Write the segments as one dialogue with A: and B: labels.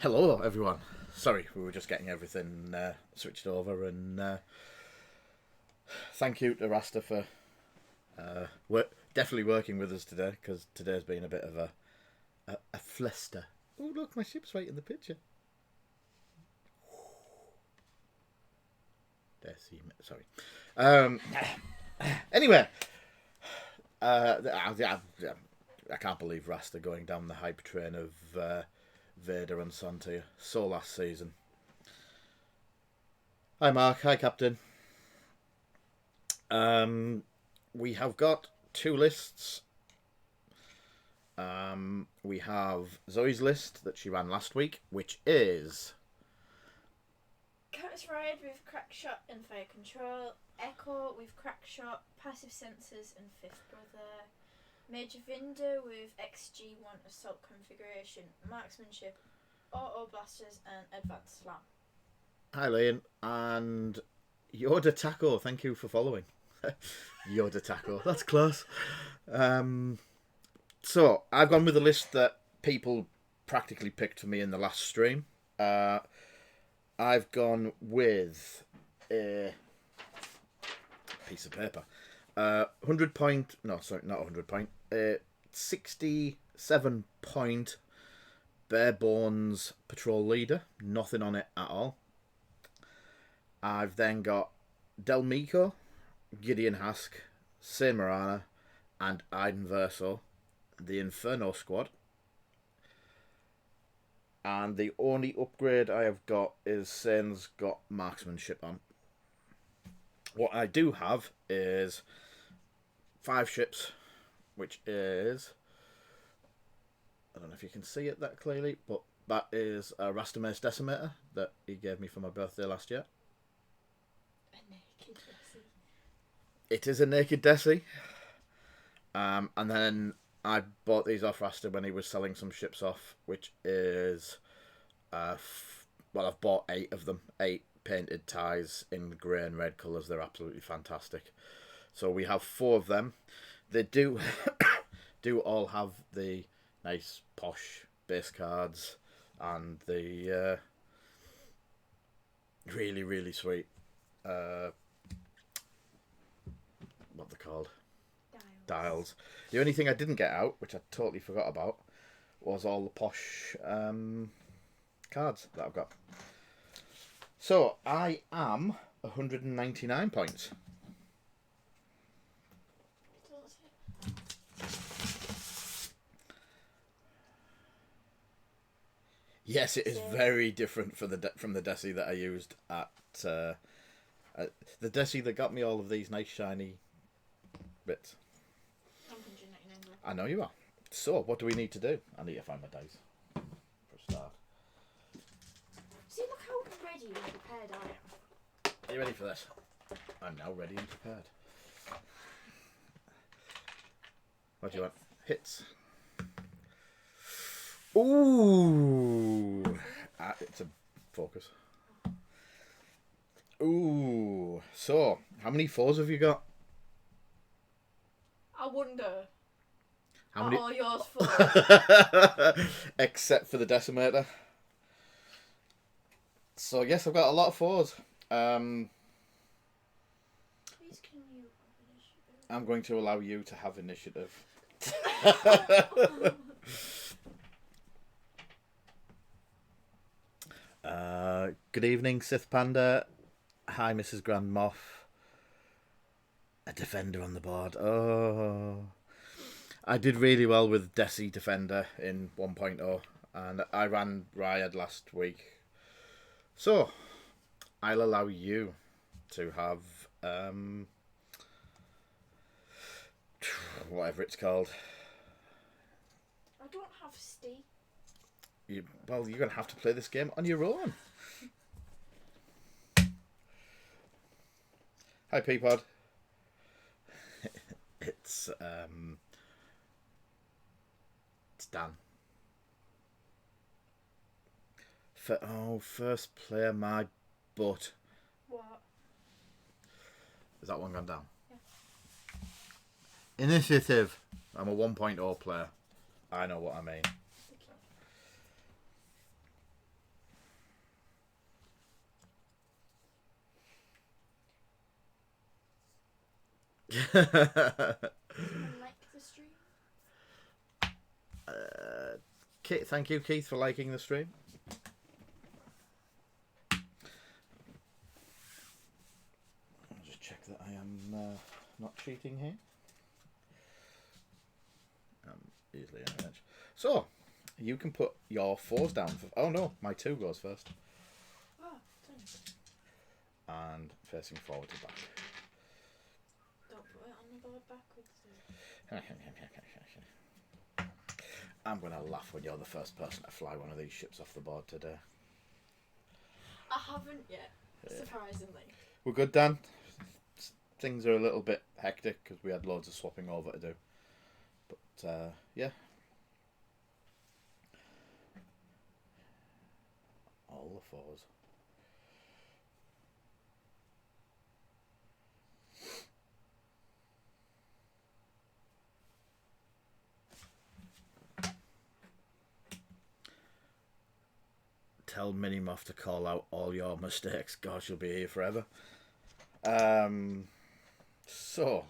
A: Hello, everyone. Sorry, we were just getting everything switched over, and thank you to Rasta for definitely working with us today, because today's been a bit of a fluster. Oh, look, my ship's right in the picture. Deci, sorry. Anyway, I can't believe Rasta going down the hype train of Vader and Santia so last season. Hi, Mark. Hi, Captain. We have got two lists. We have Zoe's list that she ran last week, which is
B: Curtis Ride with crack shot and fire control, Echo with crack shot, passive sensors and fifth brother, Major Vinder with XG1 assault configuration, marksmanship, auto blasters and advanced slam.
A: hi, Lane, and Yoda Taco. Thank you for following. Yoda Taco, that's close. So I've gone with the list that people practically picked for me in the last stream. I've gone with a piece of paper. 100 point. No, sorry, not 100 point. 67 point bare bones patrol leader. Nothing on it at all. I've then got Del Mico, Gideon Hask, Saint Marana, and Iden Verso, the Inferno Squad. And the only upgrade I have got is Saint's got marksmanship on. What I do have is 5 ships, which is, I don't know if you can see it that clearly, but that is a Rastamir's Decimator that he gave me for my birthday last year.
B: A naked Deci.
A: It is a naked Deci. And then I bought these off Rasta when he was selling some ships off, which is, well, I've bought 8 of them, 8 painted ties in grey and red colours. They're absolutely fantastic. So we have 4 of them. They do do all have the nice posh base cards and the really, really sweet what they're called, dials. The only thing I didn't get out, which I totally forgot about, was all the posh cards that I've got. So I am 199 points. Yes, it is very different from the Deci that I used at the Deci that got me all of these nice shiny bits.
B: I'm 199.
A: I know you are. So, what do we need to do? I need to find my dice for a start.
B: See, look how ready and prepared I am.
A: Are you ready for this? I'm now ready and prepared. What do you want? Hits. Ooh! It's a focus. Ooh. So, how many 4s have you got?
B: I wonder.
A: How many?
B: All yours full.
A: Except for the Decimator. So, yes, I've got a lot of 4s.
B: Please can you have initiative?
A: I'm going to allow you to have initiative. Good evening, Sith Panda. Hi, Mrs. Grand Moff. A Defender on the board. Oh. I did really well with Deci Defender in 1.0, and I ran Ryad last week. So, I'll allow you to have whatever it's called.
B: I don't have Steve.
A: Well, you're going to have to play this game on your own. Hi, Peapod. It's Dan. First player, my butt.
B: What?
A: Is that one gone down?
B: Yeah.
A: Initiative. I'm a 1.0 player. I know what I mean.
B: Someone like the stream?
A: Thank you, Keith, for liking the stream. I'll just check that I am not cheating here. Easily on edge. So, you can put your 4s down. Oh no, my 2 goes first.
B: Oh, thanks.
A: And facing forward to back.
B: Don't put it on the board backwards.
A: I'm going to laugh when you're the first person to fly one of these ships off the board today.
B: I haven't yet, surprisingly.
A: We're good, Dan. Things are a little bit hectic because we had loads of swapping over to do. But, yeah. All the 4s. Tell Mini Moff to call out all your mistakes. Gosh, you'll be here forever. So,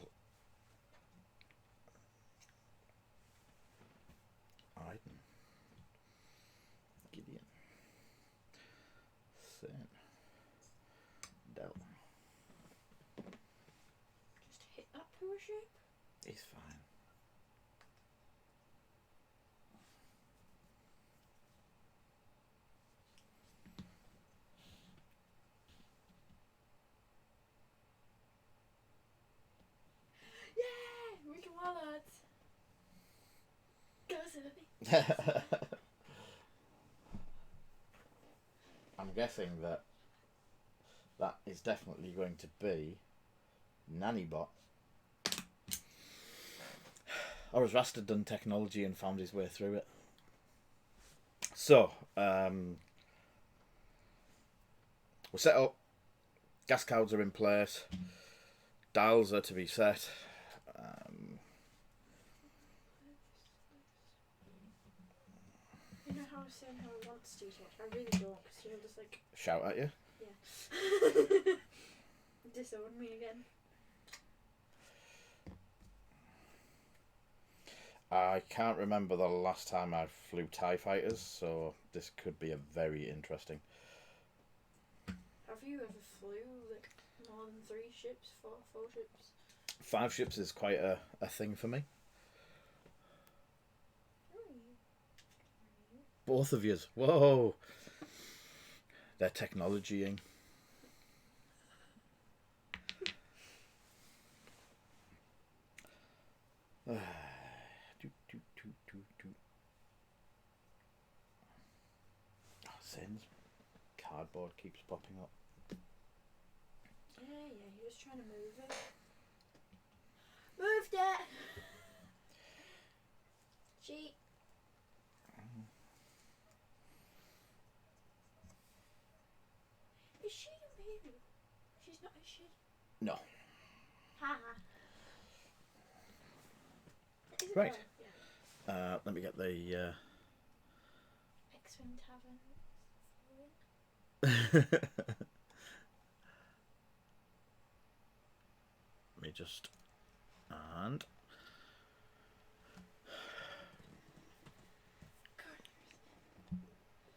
A: Aiden, Gideon, Sin, Del.
B: Just hit that poor ship.
A: He's fine.
B: Yeah, we can well, lads. Go, Zerby.
A: I'm guessing that is definitely going to be Nannybot. Or has Rasta done technology and found his way through it? So, we're set up. Gas cows are in place. Dials are to be set.
B: You know how I was saying how I want to talk? I really don't, because you'll just like...
A: Shout at you.
B: Yeah. Disown me again.
A: I can't remember the last time I flew TIE fighters, so this could be a very interesting.
B: Have you ever flew like more than 3 ships? 4 ships?
A: 5 ships is quite a thing for me. Both of yous. Whoa. They're technologying. Sins. Cardboard keeps popping up.
B: Yeah, he was trying to move it. Moved it! Cheat. Is she a baby? She's not, is she?
A: No.
B: Ha.
A: Right.
B: Yeah.
A: Let me get the...
B: X-Wing Tavern.
A: Let me just... And...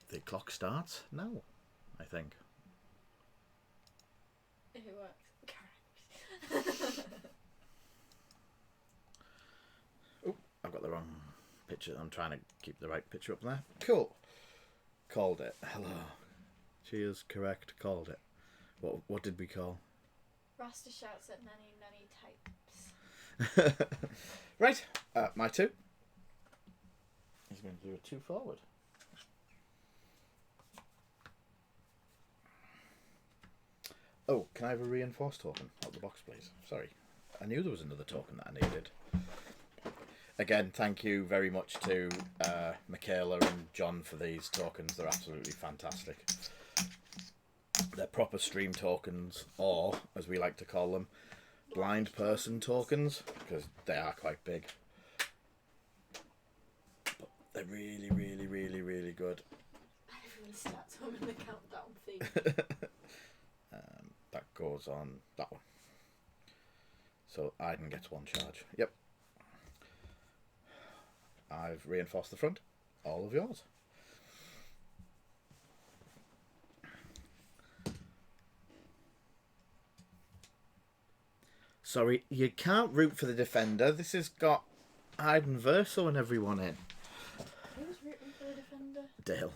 A: The clock starts now, I think.
B: It works.
A: Oh, I've got the wrong picture. I'm trying to keep the right picture up there. Cool. Called it. Hello. Cheers, correct. Called it. What did we call?
B: Rasta shouts at nanny types.
A: Right. My 2. He's going to do a 2 forward. Oh, can I have a reinforced token out of the box, please? Sorry. I knew there was another token that I needed. Again, thank you very much to Michaela and John for these tokens. They're absolutely fantastic. They're proper stream tokens, or, as we like to call them, blind person tokens, because they are quite big. But they're really, really, really, really good.
B: Everyone starts humming the countdown theme.
A: That goes on that one. So Aiden gets 1 charge. Yep. I've reinforced the front. All of yours. Sorry, you can't root for the defender. This has got Aiden Verso and everyone in.
B: Who's rooting for the defender?
A: Dale.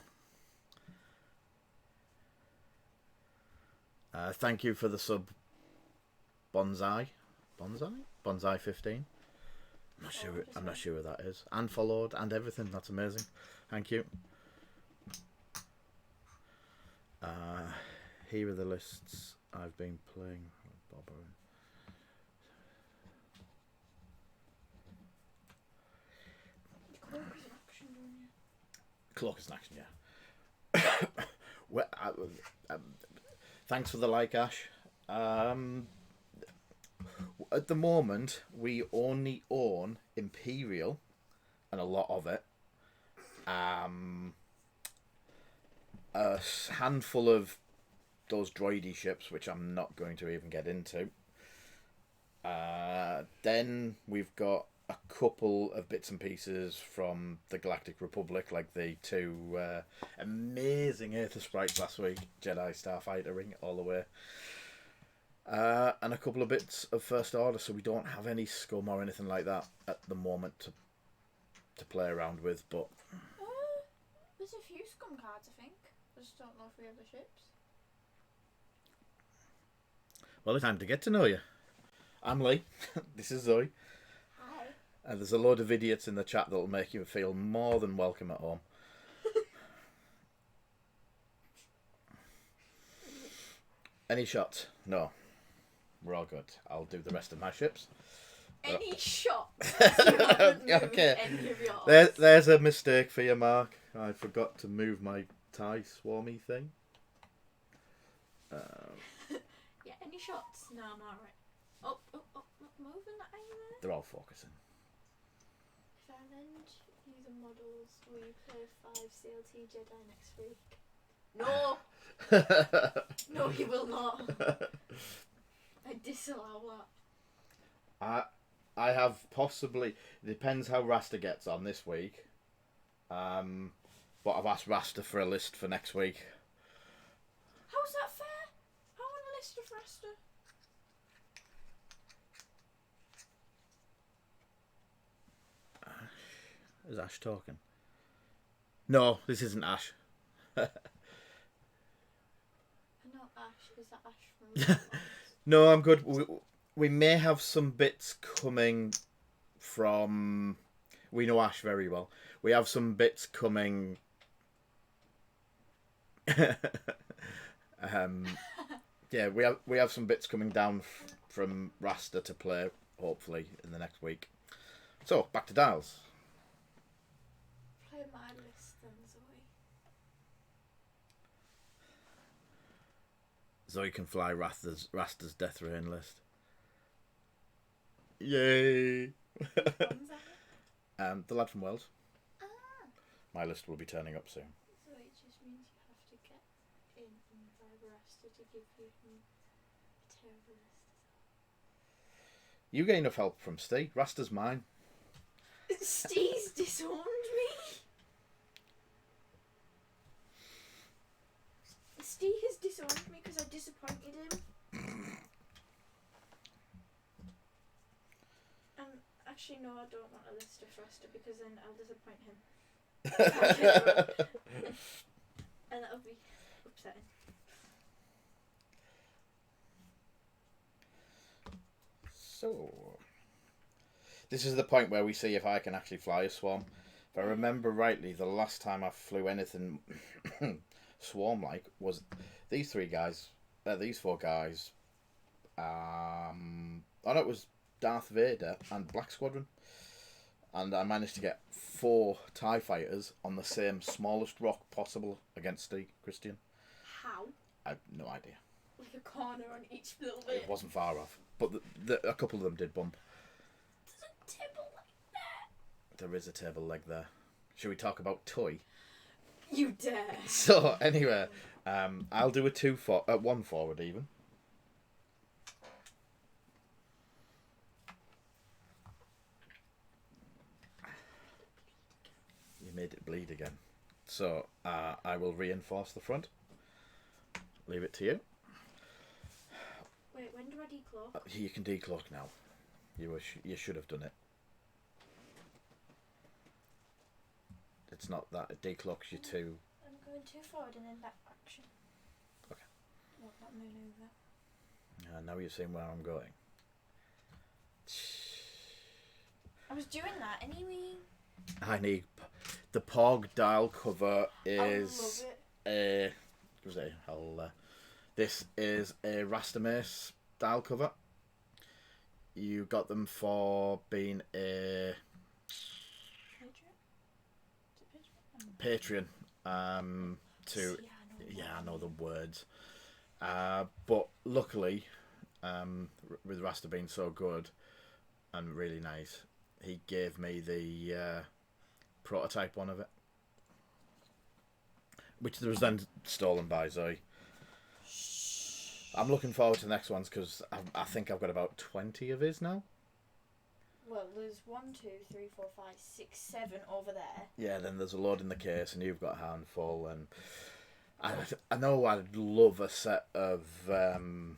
A: Thank you for the sub. Bonsai 15. I'm not sure who that is. And followed and everything. That's amazing. Thank you. Here are the lists I've been playing. Cloak is an action, yeah. Well, thanks for the like, Ash. At the moment, we only own Imperial, and a lot of it. A handful of those droidy ships, which I'm not going to even get into. Then we've got a couple of bits and pieces from the Galactic Republic, like the 2 amazing Aether sprites last week, Jedi Starfighter Ring all the way. And a couple of bits of First Order, so we don't have any scum or anything like that at the moment to play around with, but...
B: there's a few scum cards, I think. I just don't know if we have the ships.
A: Well, it's time to get to know you. I'm Lee. This is Zoe.
B: Hi.
A: And there's a load of idiots in the chat that'll make you feel more than welcome at home. Any shots? No. We're all good. I'll do the rest of my ships.
B: Any shot?
A: Okay.
B: Any of yours.
A: There's a mistake for you, Mark. I forgot to move my tie swarmy thing.
B: Yeah, any shots? No, I'm alright. Oh, not moving that anywhere.
A: They're all focusing.
B: If I lend you the models, will you play 5 CLT Jedi next week? No! No, you will not. I disallow that.
A: I have possibly... It depends how Rasta gets on this week. But I've asked Rasta for a list for next week.
B: How's that fair? I want a list of Rasta.
A: Is Ash talking? No, this isn't Ash.
B: I know Ash. Is that Ash from...
A: No, I'm good. We may have some bits coming from... We know Ash very well. We have some bits coming... yeah, we have some bits coming down from Rasta to play, hopefully, in the next week. So, back to Dials.
B: Play my list then, Zoe.
A: Zoe can fly Rasta's Death Rain list. Yay!
B: Which one's that?
A: The lad from Wales.
B: Ah.
A: My list will be turning up soon.
B: So it just means you have to get in and buy Rasta to give you a terrible list.
A: You get enough help from Steve. Rasta's mine.
B: Steve's disowned me. Steve has disowned me because I disappointed him. Actually, no, I don't want a list of Rasta because then I'll disappoint him. And that'll be upsetting.
A: So, this is the point where we see if I can actually fly a swarm. If I remember rightly, the last time I flew anything swarm-like was these 4 guys. Oh no, it was Darth Vader and Black Squadron. And I managed to get 4 TIE fighters on the same smallest rock possible against Steve Christian.
B: How?
A: I have no idea.
B: Like a corner on each little bit.
A: It wasn't far off. But a couple of them did bump.
B: There's a table like that.
A: There is a table leg there. Should we talk about toy?
B: You dare.
A: So, anyway, I'll do a 1 forward even. made it bleed again. So I will reinforce the front. Leave it to you.
B: Wait, when do I decloak?
A: You can decloak now. You should have done it. It's not that it declocks you too.
B: I'm going too forward and then back action.
A: Okay.
B: What that manoeuvre?
A: Now you've seen where I'm going.
B: I was doing that anyway.
A: I need the Pog dial cover is
B: I love it.
A: This is a Rastamir's dial cover. You got them for being a Patreon. I know the words. But luckily, with Rasta being so good and really nice, he gave me the prototype one of it, which was then stolen by Zoe. I'm looking forward to the next ones because I think I've got about 20 of his now.
B: Well, there's 1, 2, 3, 4, 5, 6, 7 over there.
A: Yeah, then there's a load in the case, and you've got a handful. And I know I'd love a set of
B: Can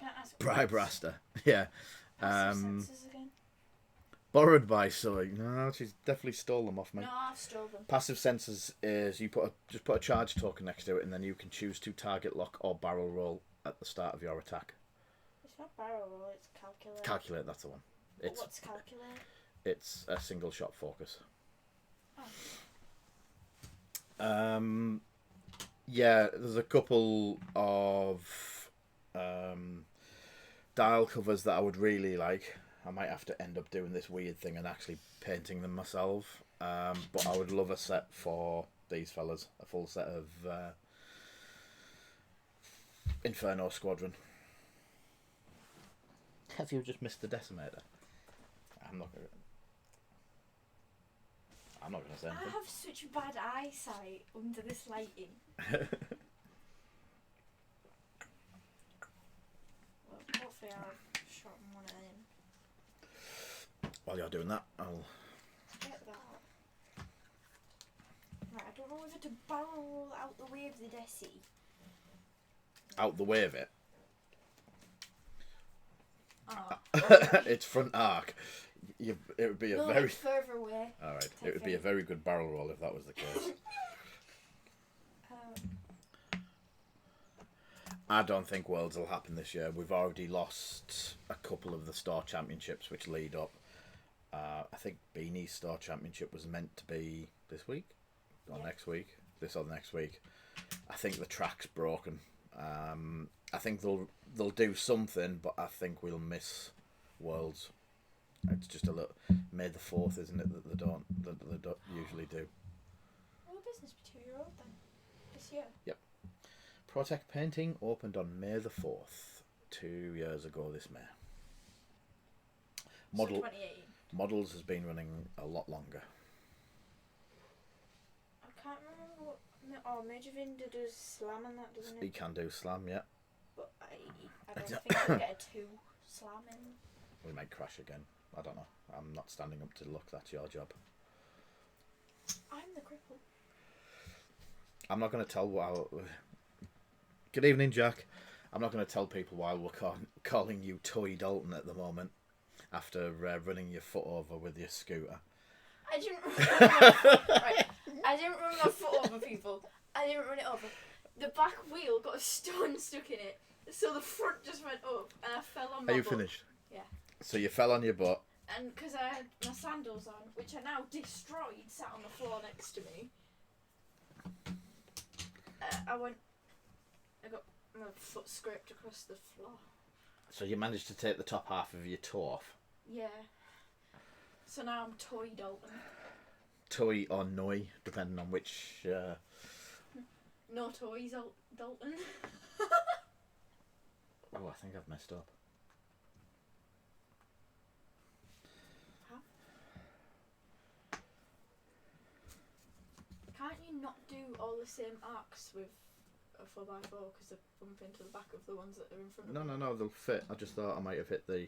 B: I ask
A: Bribe Rasta. Yeah.
B: Sensors again?
A: Borrowed by Zoe. No, she's definitely stole them off me.
B: No, I've stolen them.
A: Passive sensors is you just put a charge token next to it, and then you can choose to target lock or barrel roll at the start of your attack.
B: It's not barrel roll, it's calculate.
A: Calculate, that's the one.
B: What's calculate?
A: It's a single shot focus.
B: Oh.
A: Yeah, there's a couple of dial covers that I would really like. I might have to end up doing this weird thing and actually painting them myself. But I would love a set for these fellas. A full set of Inferno Squadron. Have you just missed the decimator? I'm not gonna say anything.
B: I have such bad eyesight under this lighting. Well, hopefully I've shot one of them.
A: While you're doing that, I'll
B: Get that. Right, I don't know whether to barrel roll out the way of the Deci.
A: out the way of it.
B: Oh.
A: Its front arc. It would be a very
B: further away.
A: all right. It would be a very good barrel roll if that was the case. I don't think Worlds will happen this year. We've already lost a couple of the store championships which lead up. I think Beanie's store championship was meant to be this week or next week. This or next week. I think the track's broken. I think they'll do something, but I think we'll miss Worlds. It's just a little May the 4th, isn't it? That they don't usually do.
B: Will the business be 2 year old then? This year?
A: Yep. Protect Painting opened on May the 4th, 2 years ago this May.
B: So 2018.
A: Models has been running a lot longer.
B: I can't remember what. Oh, Major Vinder does slam and that, doesn't
A: He
B: it?
A: can do slam, yeah.
B: But I don't think we'll get a 2 slam in.
A: We might crash again. I don't know. I'm not standing up to look. That's your job.
B: I'm the cripple.
A: I'm not going to tell Good evening, Jack. I'm not going to tell people why we're calling you Toy Dalton at the moment after running your foot over with your scooter.
B: I didn't run my foot, right. I didn't run my foot over people. I didn't run it over. The back wheel got a stone stuck in it, so the front just went up and I fell on my butt.
A: Are you finished?
B: Yeah.
A: So you fell on your butt.
B: And because I had my sandals on, which are now destroyed, sat on the floor next to me. I got my foot scraped across the floor.
A: So you managed to take the top half of your toe off.
B: Yeah. So now I'm Toy Dalton.
A: Toy or Noi, depending on which...
B: No toys, Dalton.
A: Oh, I think I've messed up.
B: Huh? Can't you not do all the same arcs with a 4x4 because they bump into the back of the ones that are in front of them?
A: No, they'll fit. I just thought I might have hit the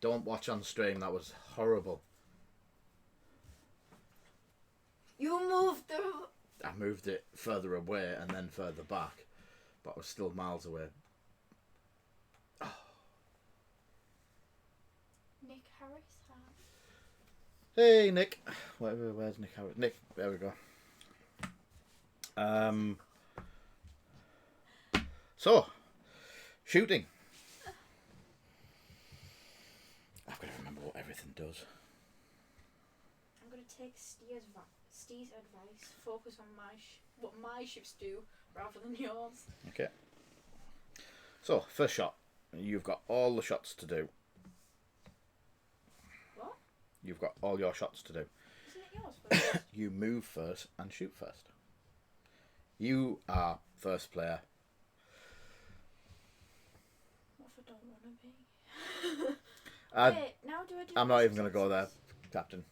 A: Don't watch on stream. That was horrible.
B: You moved the...
A: I moved it further away and then further back, but I was still miles away. Oh.
B: Nick Harris.
A: Hey, Nick. Where's Nick Harris? Nick, there we go. So, shooting. I've got to remember what everything does.
B: I'm going to take Steve's advice. Focus on what my ships do rather than yours.
A: Okay. So, first shot. You've got all the shots to do.
B: What?
A: You've got all your shots to do.
B: Isn't it yours first?
A: You move first and shoot first. You are first player.
B: What if I don't want to be? Wait, now do I do...
A: I'm not even going to go there, Captain.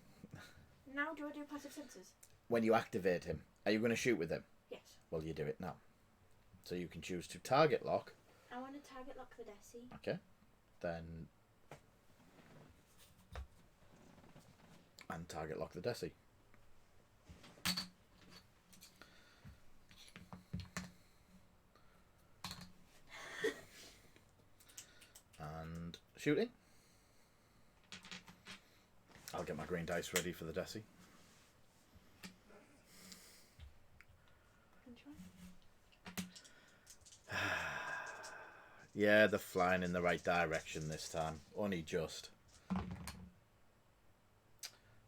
B: Now do I do passive sensors?
A: When you activate him, are you going to shoot with him?
B: Yes.
A: Well, you do it now. So you can choose to target lock.
B: I want to target lock the Deci.
A: Okay. Then... And target lock the Deci. And shooting. I'll get my green dice ready for the Deci. Yeah, they're flying in the right direction this time. Only just.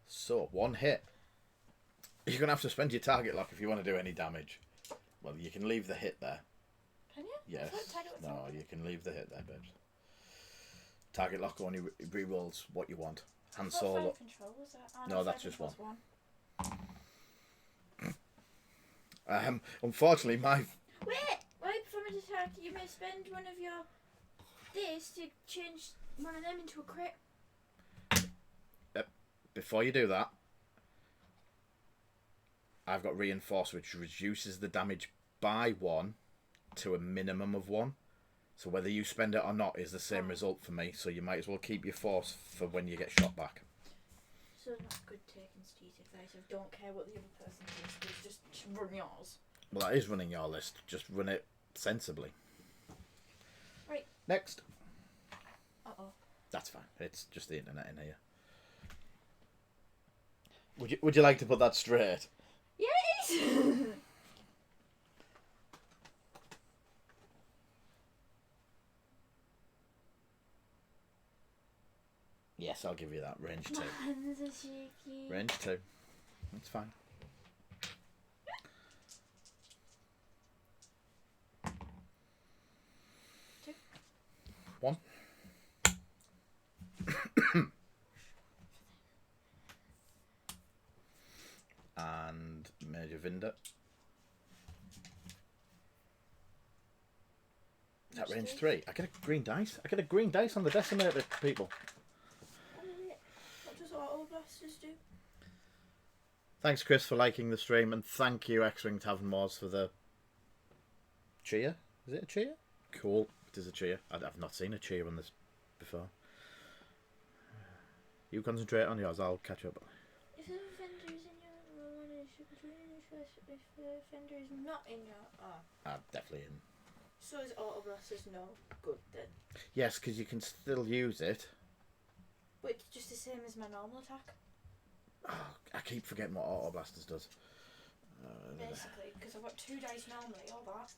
A: So, one hit. You're going to have to spend your target lock if you want to do any damage. Well, you can leave the hit there.
B: Can you?
A: Yes. No, you can leave the hit there, babes. Target lock only re-rolls what you want. Han Solo.
B: Control, was that? Oh,
A: no, that's just one. Unfortunately, my...
B: Wait, before an attack, you may spend one of your this to change one of them into a crit.
A: Before you do that, I've got reinforce, which reduces the damage by 1 to a minimum of 1. So whether you spend it or not is the same result for me. So you might as well keep your force for when you get shot back.
B: So not good taking Steve's advice of don't care what the other person thinks, just run yours.
A: Well, that is running your list. Just run it sensibly.
B: Right.
A: Next.
B: Uh-oh.
A: That's fine. It's just the internet in here. Would you like to put that straight?
B: Yes!
A: Yes, I'll give you that. Range 2.
B: Hands are shaky.
A: Range 2. That's fine.
B: Two.
A: 1. And Major Vinder. Is that range 3? I get a green dice. I get a green dice on the decimator, people.
B: What does auto blasters do?
A: Thanks, Chris, for liking the stream, and thank you, X-Wing Tavern Wars, for the cheer. Is it a cheer? Cool. It is a cheer. I've not seen a cheer on this before. You concentrate on yours. I'll catch up.
B: If the offender is in your one, if the offender is not in your
A: Definitely in.
B: So is auto blasters no good then?
A: Yes, because you can still use it.
B: But it's just the same as my normal attack.
A: Oh, I keep forgetting what Auto Blasters does.
B: Basically, because I've got 2 dice normally, all that.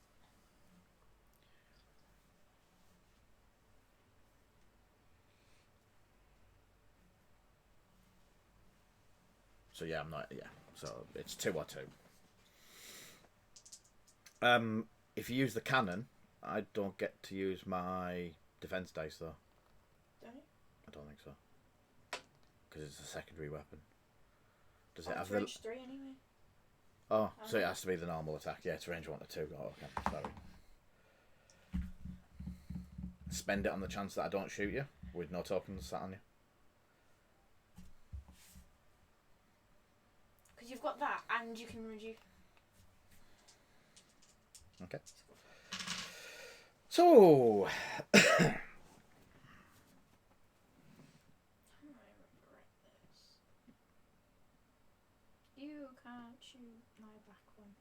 A: So yeah, I'm not. Yeah, so it's 2 or 2. If you use the cannon, I don't get to use my defense dice though.
B: Don't you?
A: I don't think so. Because it's a secondary weapon. Does it
B: It's
A: have the?
B: range 3 anyway.
A: Oh, so it has to be the normal attack. Yeah, it's range 1 to 2. Oh, okay, sorry. Spend it on the chance that I don't shoot you with no tokens sat on you.
B: Because you've got that, and you can reduce.
A: Okay. So,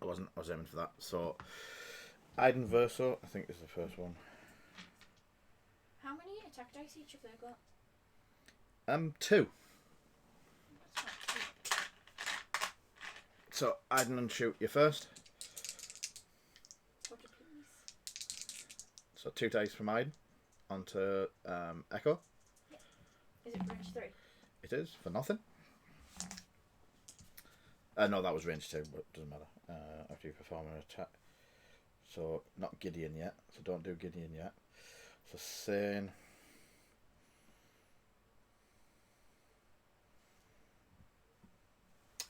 A: I wasn't. I was aiming for that. So, Iden Verso, I think is the first one.
B: How many attack dice each have they got?
A: 2.
B: That's not too-
A: So, Iden and shoot you first.
B: What a please.
A: So, 2 dice from Iden onto Echo.
B: Is it range 3?
A: It is for nothing. No, that was range 2, but it doesn't matter. After you perform an attack. So, not Gideon yet. So, don't do Gideon yet. So, Sane.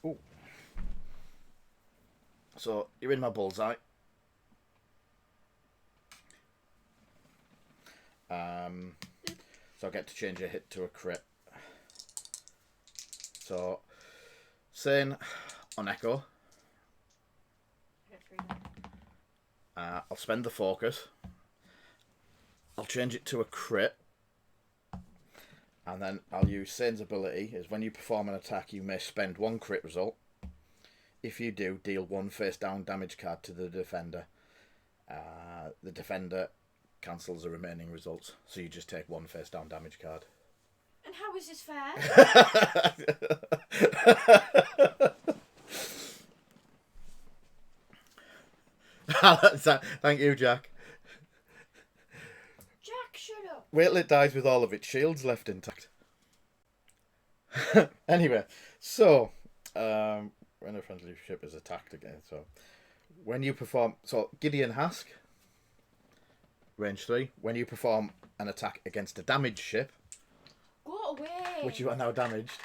A: Ooh. So, you're in my bullseye. So, I get to change your hit to a crit. So, Sane on Echo.
B: I get 3 then.
A: I'll spend the focus. I'll change it to a crit. And then I'll use Sane's ability is when you perform an attack, you may spend 1 crit result. If you do, deal 1 face down damage card to the defender. The defender cancels the remaining results, so you just take 1 face down damage card.
B: And how is this fair?
A: Thank you, Jack.
B: Jack, shut up.
A: Wait till it dies with all of its shields left intact. Anyway, so when a friendly ship is attacked again, so when you perform, so Gideon Hask, range 3. When you perform an attack against a damaged ship,
B: Go away.
A: which you are now damaged,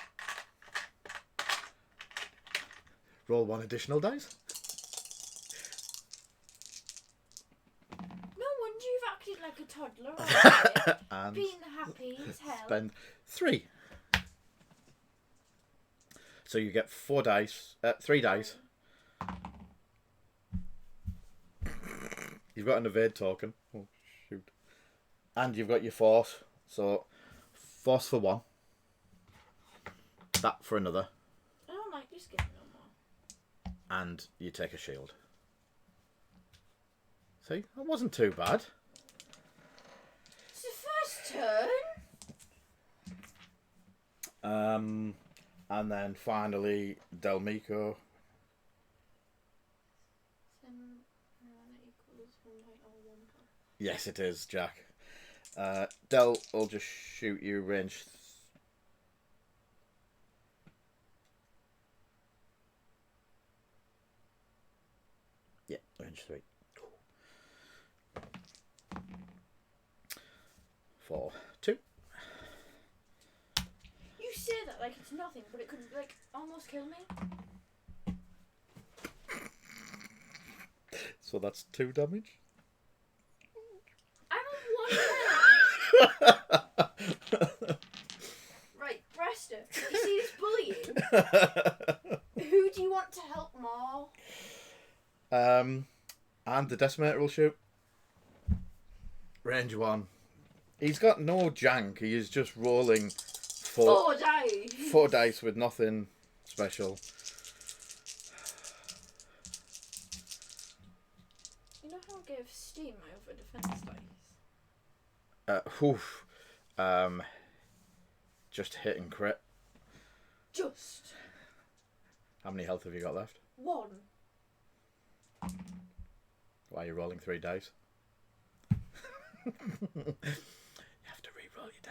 A: roll 1 additional dice.
B: No wonder you've acted like a toddler. Already.
A: And
B: Being happy as hell.
A: spend 3. So you get 4 dice, 3 dice. You've got an evade token. Oh, shoot. And you've got your force. So, force for 1. That for another.
B: I don't like this game no more.
A: And you take a shield. See? That wasn't too bad.
B: It's the first turn.
A: And then finally, Delmico. Yes, it is, Jack. Del will just shoot you range. Yeah, range 3. 4, 2.
B: You say that like it's nothing, but it could like almost kill me.
A: So that's 2 damage.
B: I'm on 1 health. Right, Brester, you see this bullying? Who do you want to help more?
A: And the Decimator will shoot. Range 1. He's got no jank. He is just rolling
B: 4 dice.
A: 4 dice with nothing special.
B: You know how I gave Steam my other defense dice?
A: Just hit and crit.
B: Just
A: How many health have you got left?
B: 1.
A: Why are you rolling 3 dice? You have to re-roll your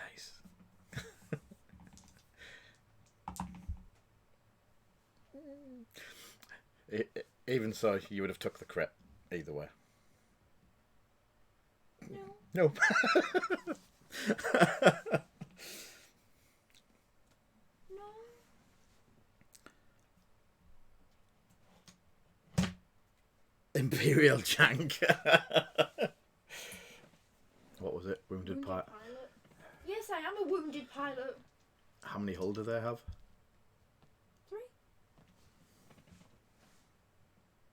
A: dice. Even so, you would have took the crit either way.
B: No.
A: Nope. Imperial jank. What was it? Wounded pilot.
B: Yes, I am a wounded pilot.
A: How many hull do they have?
B: 3.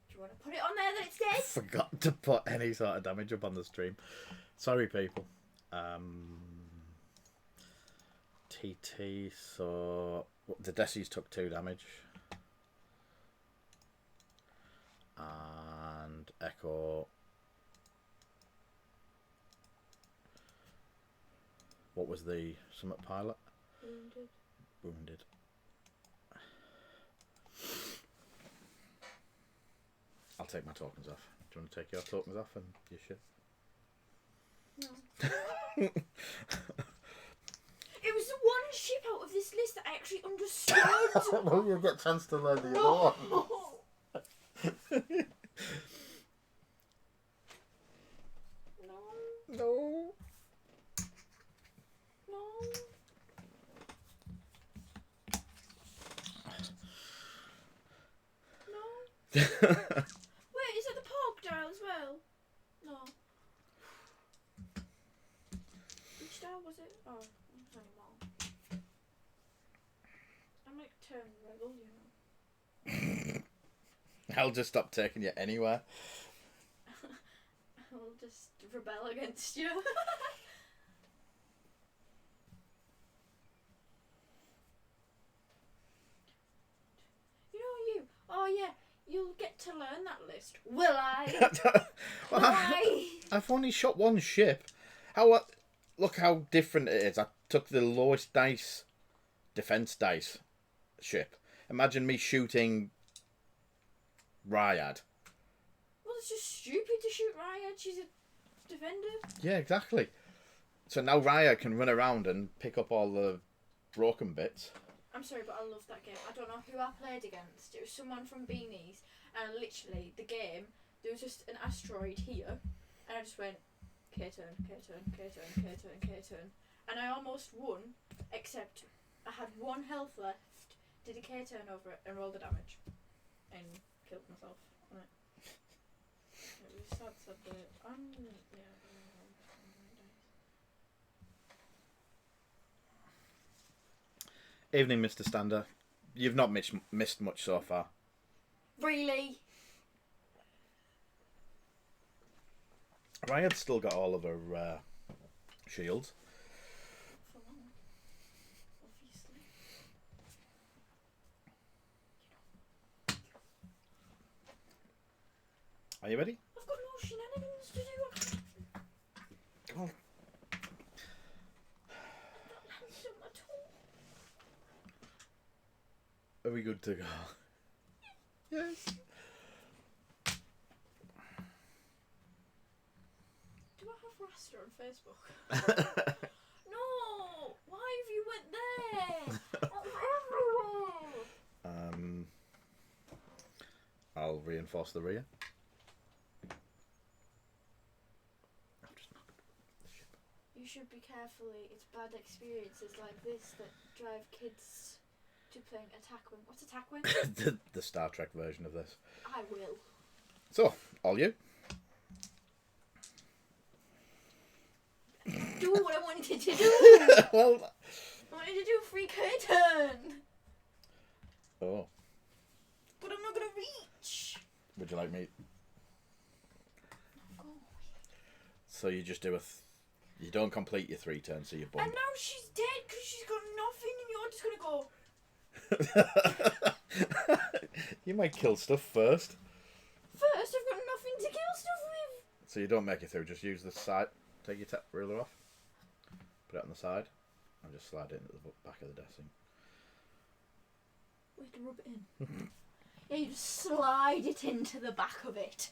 B: Do you want to put it on there that it's dead?
A: Forgot to put any sort of damage up on the stream. Sorry, people. TT, so the Decis took 2 damage. And Echo. What was the Summit pilot? Wounded. I'll take my tokens off. Do you want to take your tokens off and your shit?
B: No. It was the one ship out of this list that I actually understood.
A: Well, you get a chance to learn the
B: No.
A: other one. No.
B: Wait, is it the pork dial as well? No. Which dial was it? Oh, it was only one. I'm like turning rebel, you know.
A: I'll just stop taking you anywhere.
B: I'll just rebel against you. Oh yeah, you'll get to learn that list. Will I?
A: Well, I've only shot one ship. Look how different it is. I took the lowest dice, defense dice ship. Imagine me shooting Ryad.
B: Well, it's just stupid to shoot Ryad. She's a defender.
A: Yeah, exactly. So now Ryad can run around and pick up all the broken bits.
B: I'm sorry, but I love that game. I don't know who I played against. It was someone from Beanies, and literally the game, there was just an asteroid here, and I just went K-turn, K-turn, K-turn, K-turn, K-turn, and I almost won, except I had one health left, did a K-turn over it, and rolled the damage, and killed myself on it. It was sad, but yeah.
A: Evening, Mr. Stander. You've not missed much so far.
B: Really?
A: Ryad's still got all of her shields.
B: Obviously.
A: Are you ready?
B: I've got no shenanigans to do.
A: Come on. Are we good to go? Yes.
B: Do I have Rasta on Facebook? No! Why have you went there?
A: I'll reinforce the rear. I've just knocked the ship.
B: You should be careful. It's bad experiences like this that drive kids to playing Attack Wing. What's Attack Wing?
A: the Star Trek version of this.
B: I will.
A: So, all you.
B: Do what I wanted to do.
A: Well,
B: I wanted to do a free K-turn.
A: oh.
B: But I'm not going to reach.
A: Would you like me?
B: Go away.
A: So you just do you don't complete your 3 turns, so you bump.
B: And now she's dead because she's got nothing and you're just going to go.
A: You might kill stuff first.
B: First, I've got nothing to kill stuff with.
A: So you don't make it through, just use the side. Take your ruler off. Put it on the side. And just slide it into the back of the Deci.
B: We can rub it in. Yeah, you just slide it into the back of it.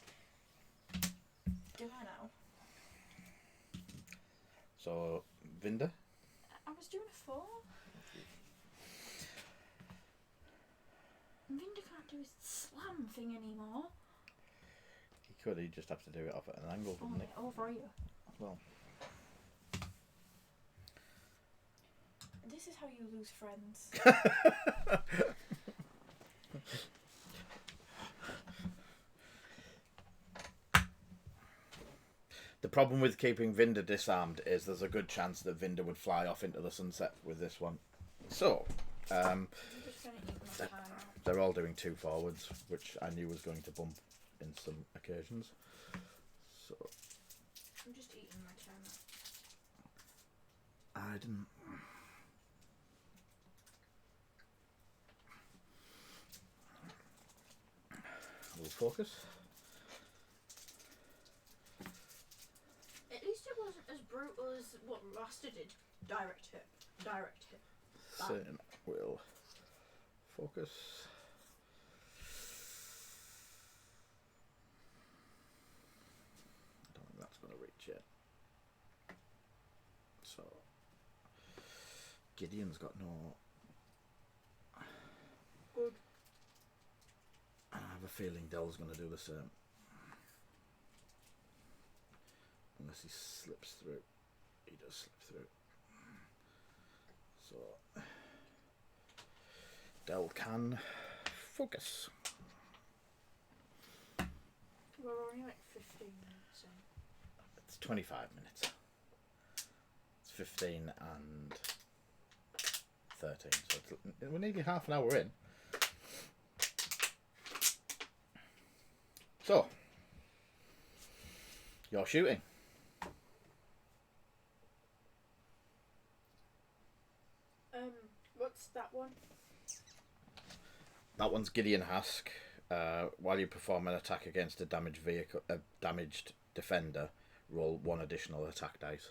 B: Do I now?
A: So, Vinda?
B: I was doing a 4. Vinda can't do his slam thing anymore.
A: He could, he'd just have to do it off at an angle,
B: Oh,
A: wouldn't he?
B: over here.
A: Well.
B: This is how you lose friends.
A: The problem with keeping Vinda disarmed is there's a good chance that Vinda would fly off into the sunset with this one. So,
B: I'm just gonna eat my time.
A: they're all doing 2 forwards, which I knew was going to bump in some occasions. So,
B: I'm just eating my time.
A: I didn't. We'll focus.
B: brutal as what Rasta did. Direct hit. Direct hit.
A: Sin will focus. I don't think that's going to reach it. So Gideon's got no.
B: Good.
A: I have a feeling Dell's going to do the same. Unless he slips through. He does slip through. So Dell can focus.
B: We're only like 15 minutes in.
A: It's 25 minutes. It's 15 and 13. So we're nearly half an hour in. So, you're shooting.
B: What's that one?
A: That one's Gideon Hask. While you perform an attack against a damaged defender, roll 1 additional attack dice.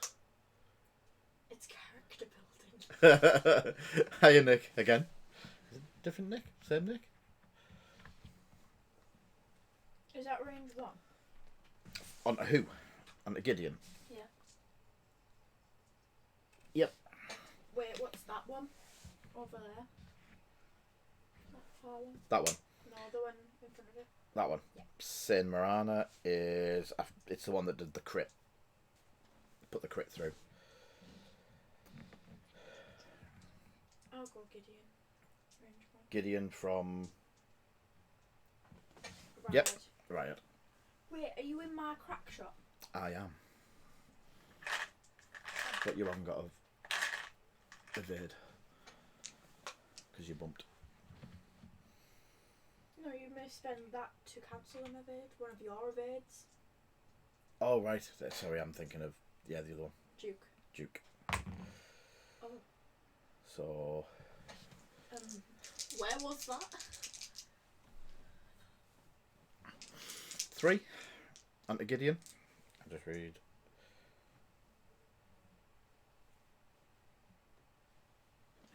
B: It's character building.
A: Hiya, Nick. Again. Is it different Nick? Same Nick?
B: Is that range 1?
A: On to who? On to Gideon.
B: Yeah.
A: Yep.
B: Wait, what's that one? Over there. That far one?
A: That one.
B: No, the one in front of it.
A: That one.
B: Yeah.
A: Saint Marana is... It's the one that did the crit. Put the crit through.
B: I'll go Gideon. Range 1.
A: Gideon from...
B: Right.
A: Yep. Riot.
B: Wait, are you in my crack shot?
A: I am. But you haven't got a evade. Because you bumped.
B: No, you may spend that to cancel an evade. One of your evades.
A: Oh, right. Sorry, I'm thinking of... Yeah, the other one.
B: Duke. Oh.
A: So...
B: Where was that?
A: 3. Onto Gideon. I'll just read.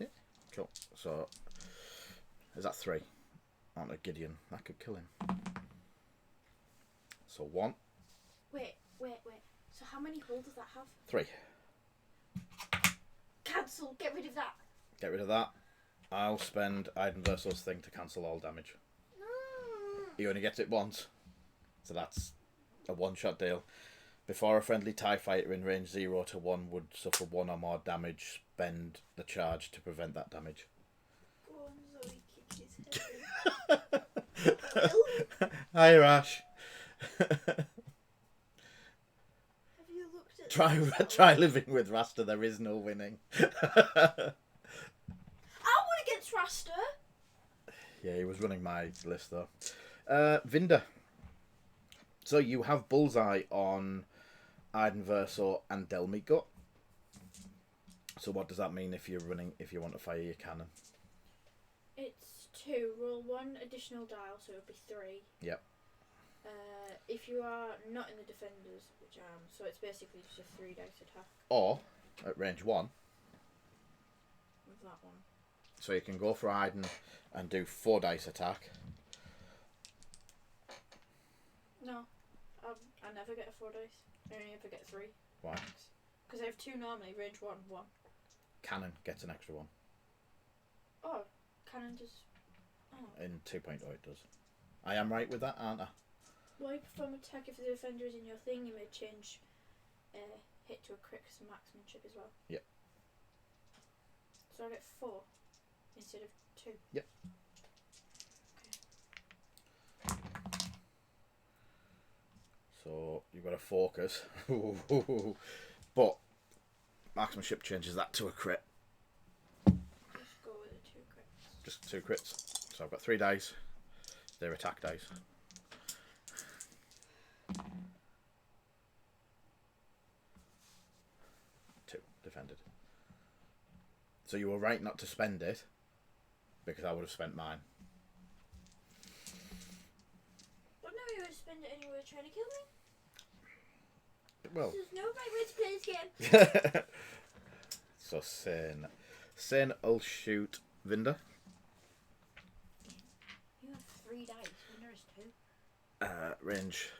A: Yeah. Cool. So, is that 3? Onto Gideon. That could kill him. So 1.
B: Wait. So how many hull does that have?
A: 3.
B: Cancel. Get rid of that.
A: Get rid of that. I'll spend Iden Verso's thing to cancel all damage. He only gets it once. So that's a one-shot deal. Before a friendly TIE fighter in range 0 to 1 would suffer 1 or more damage, spend the charge to prevent that damage.
B: Go on, Zoe, kick his head.
A: Hi, Rash.
B: Have you looked at
A: Try living with Rasta. There is no winning.
B: I won against Rasta.
A: Yeah, he was running my list though. Vinda. So you have bullseye on Iden Verso and Delmico. So what does that mean if you want to fire your cannon?
B: It's 2. Roll 1 additional dial, so it'll be 3.
A: Yep.
B: If you are not in the defenders, which I am, so it's basically just a 3 dice attack
A: Or at range 1.
B: with that one.
A: So you can go for Iden and do 4 dice attack.
B: No, I never get a 4 dice. I only ever get 3.
A: Why?
B: Because I have 2 normally. Range 1.
A: Cannon gets an extra 1.
B: Oh, cannon does. Oh.
A: In 2.0 it does. I am right with that, aren't I?
B: While you perform attack, if the defender is in your thing, you may change hit to a crit for marksmanship as well.
A: Yep.
B: So I get 4 instead of 2.
A: Yep.
B: Okay.
A: So you've got a focus. But marksmanship changes that to a crit.
B: Let's go with the 2 crits.
A: Just 2 crits. So I've got 3 dice. They're attack dice. Two defended. So you were right not to spend it, because I would have spent mine.
B: But no, you would spend it anyway trying to kill me.
A: Well.
B: There's no right way to play this game.
A: So Sane will shoot Vinder.
B: You have 3 dice. Vinder is 2.
A: Range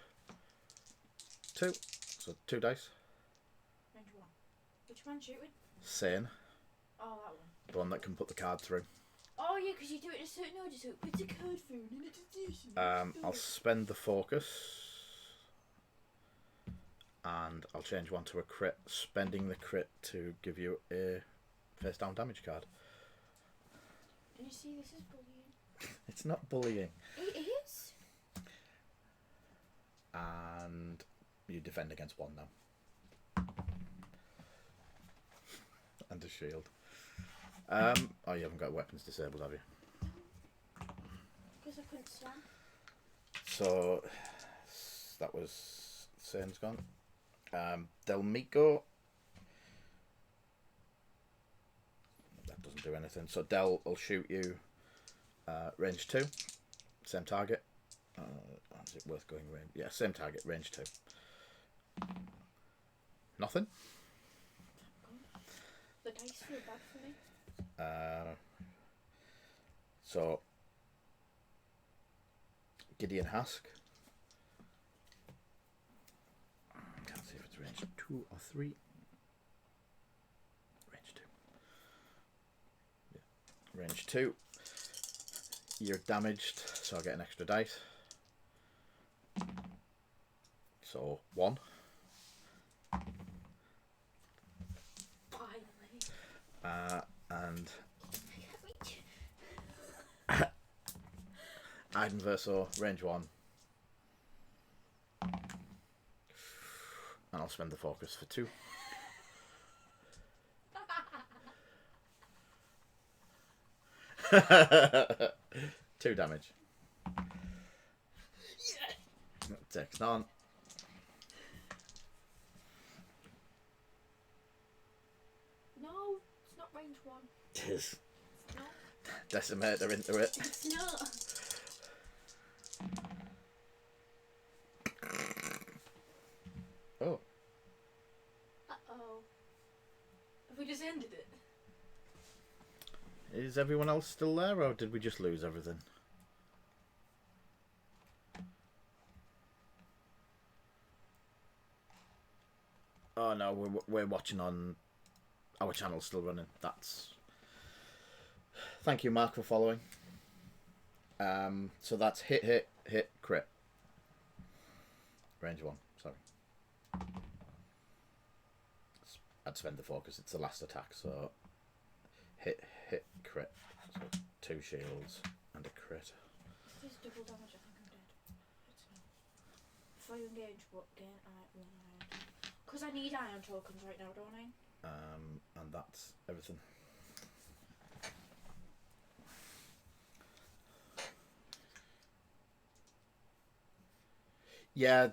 A: 2. So 2 dice.
B: Range 1. Which one shooting?
A: Sane.
B: Oh, that one.
A: The one that can put the card through.
B: Oh yeah, because you do it in a certain order, so it puts a card through and then it's
A: I'll spend the focus. And I'll change one to a crit, spending the crit to give you a face down damage card.
B: And you see, this is bullying.
A: It's not bullying.
B: It is.
A: And you defend against 1 now. And a shield. Oh, you haven't got weapons disabled, have you?
B: Because I couldn't slam.
A: So that was Sane's gone. Delmico. That doesn't do anything. So Del will shoot you. Range 2. Same target. Is it worth going range? Yeah, same target. Range 2. Nothing.
B: The dice feel bad for me.
A: So Gideon Hask. Can't see if it's range 2 or 3. Range 2. Yeah. Range 2. You're damaged, so I get an extra dice. So 1.
B: Finally.
A: And Iden Verso, range 1. And I'll spend the focus for 2. Two damage. Yeah. Takes none.
B: No, it's not range 1.
A: It is.
B: It's not.
A: Decimator into it.
B: It's not.
A: Oh.
B: Uh-oh. Have we just ended it?
A: Is everyone else still there, or did we just lose everything? Oh no, we're watching on our channel's still running. That's. Thank you, Mark, for following. So that's hit, crit. Range 1. Sorry. I'd spend the focus. It's the last attack, so hit, crit. So 2 shields and a crit.
B: If there's double damage, I think I'm dead. It's not. Before you engage, what gain one iron? Because I need iron tokens right now, don't I?
A: And that's everything. Yeah,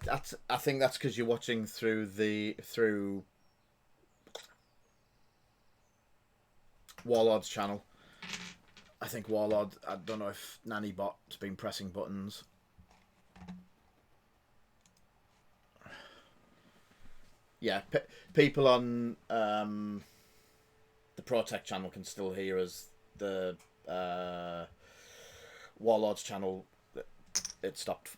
A: I think that's because you're watching through Warlord's channel. I think Warlord. I don't know if Nannybot's been pressing buttons. Yeah, people on the ProTech channel can still hear us. The Warlord's channel, it stopped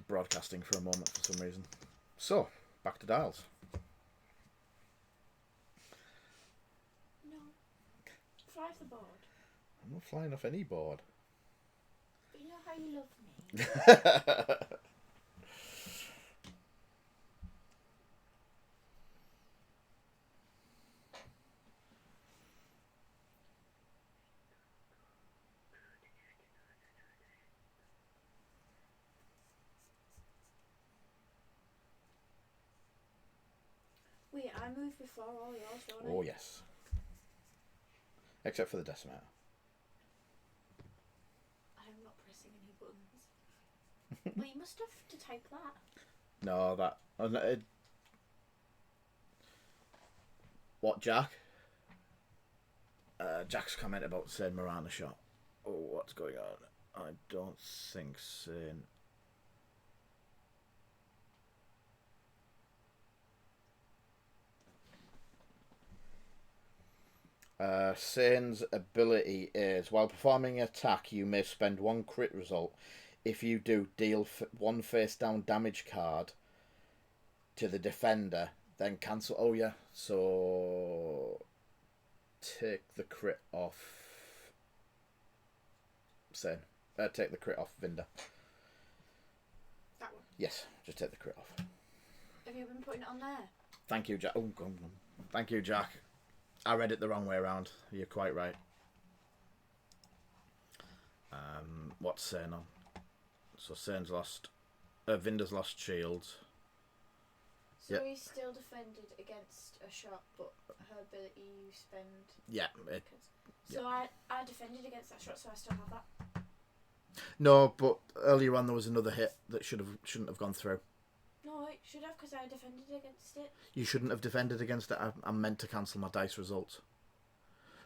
A: broadcasting for a moment for some reason. So back to dials.
B: No. Fly off the board.
A: I'm not flying off any board.
B: But you know how you love me. Wait, I moved before all yours, don't I?
A: Oh yes. Except for the decimator.
B: I'm not pressing any buttons. Well, you must have to type that.
A: No, that. What, Jack? Jack's comment about saying Miranda shot. Oh, what's going on? I don't think saying. Sane's ability is while performing an attack, you may spend one crit result. If you do, deal one face down damage card to the defender, then cancel. Oh, yeah. So take the crit off Sane. Take the crit off Vinda.
B: That one?
A: Yes, just take the crit off.
B: Have you been putting it on there?
A: Thank you, Jack. Oh, thank you, Jack. I read it the wrong way around. You're quite right. What's Sane on? So Sane's lost. Vinda's lost shields.
B: So he's still defended against a shot, but her ability you spend.
A: Yeah.
B: So I defended against that shot, so I still have that.
A: No, but earlier on there was another hit that shouldn't have gone through.
B: No, it should have because I defended against it.
A: You shouldn't have defended against it. I'm meant to cancel my dice results.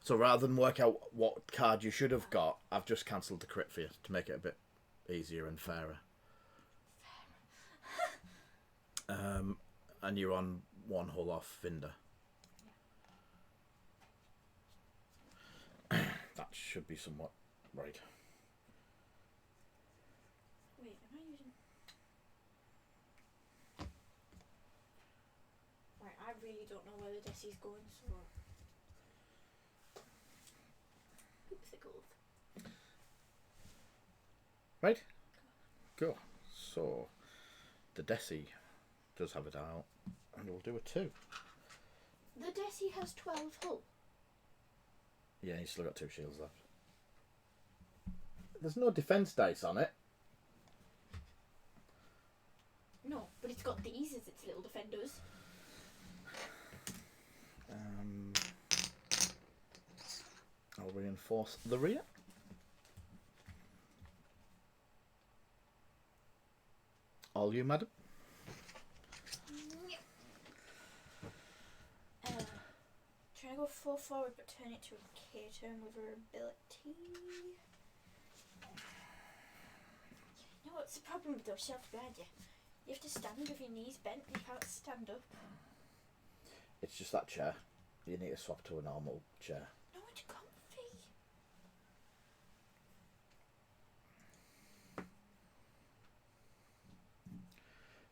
A: So rather than work out what card you should have got, I've just cancelled the crit for you to make it a bit easier and fairer. And you're on one hull off Vinda. Yeah. That should be somewhat right.
B: Wait, am I using... Right, I really don't know where the Deci's going, so... Oopsie-gold.
A: Right? Go. So, the Deci does have it out, and we'll do a 2.
B: The Deci has 12 hull.
A: Yeah, he's still got 2 shields left. There's no defense dice on it.
B: No, but it's got these as its little defenders.
A: I'll reinforce the rear. All you, madam.
B: Trying to go 4 forward but turn it to a K turn with her ability. You know what's the problem with those shelves behind you? You have to stand with your knees bent, you can't stand up.
A: It's just that chair. You need to swap to a normal chair.
B: No, it's comfy.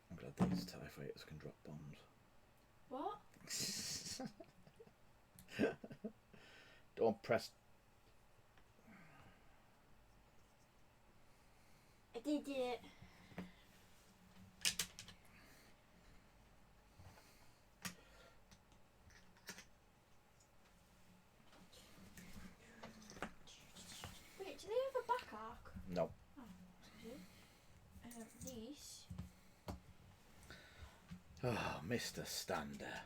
A: I'm glad these TIE fighters can drop bombs.
B: What?
A: Don't press.
B: I did it. Wait, do they have a back arc?
A: No.
B: Oh, these.
A: Oh, Mr. Stander.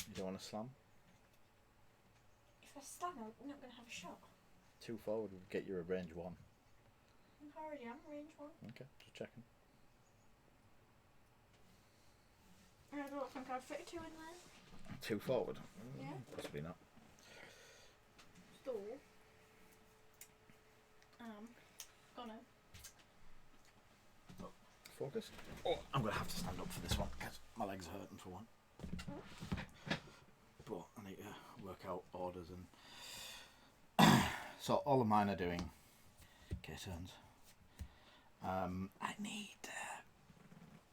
A: You don't want to slam?
B: If I stand, I'm not going to have a shot.
A: 2 forward would get you a range 1.
B: I already am range 1.
A: Okay, just checking.
B: I don't think I'd fit a 2 in there.
A: 2 forward?
B: Yeah.
A: Possibly not.
B: So, gonna.
A: Focus. Oh, I'm going to have to stand up for this one because my legs are hurting for one. But I need to work out orders and... So all of mine are doing K turns. I need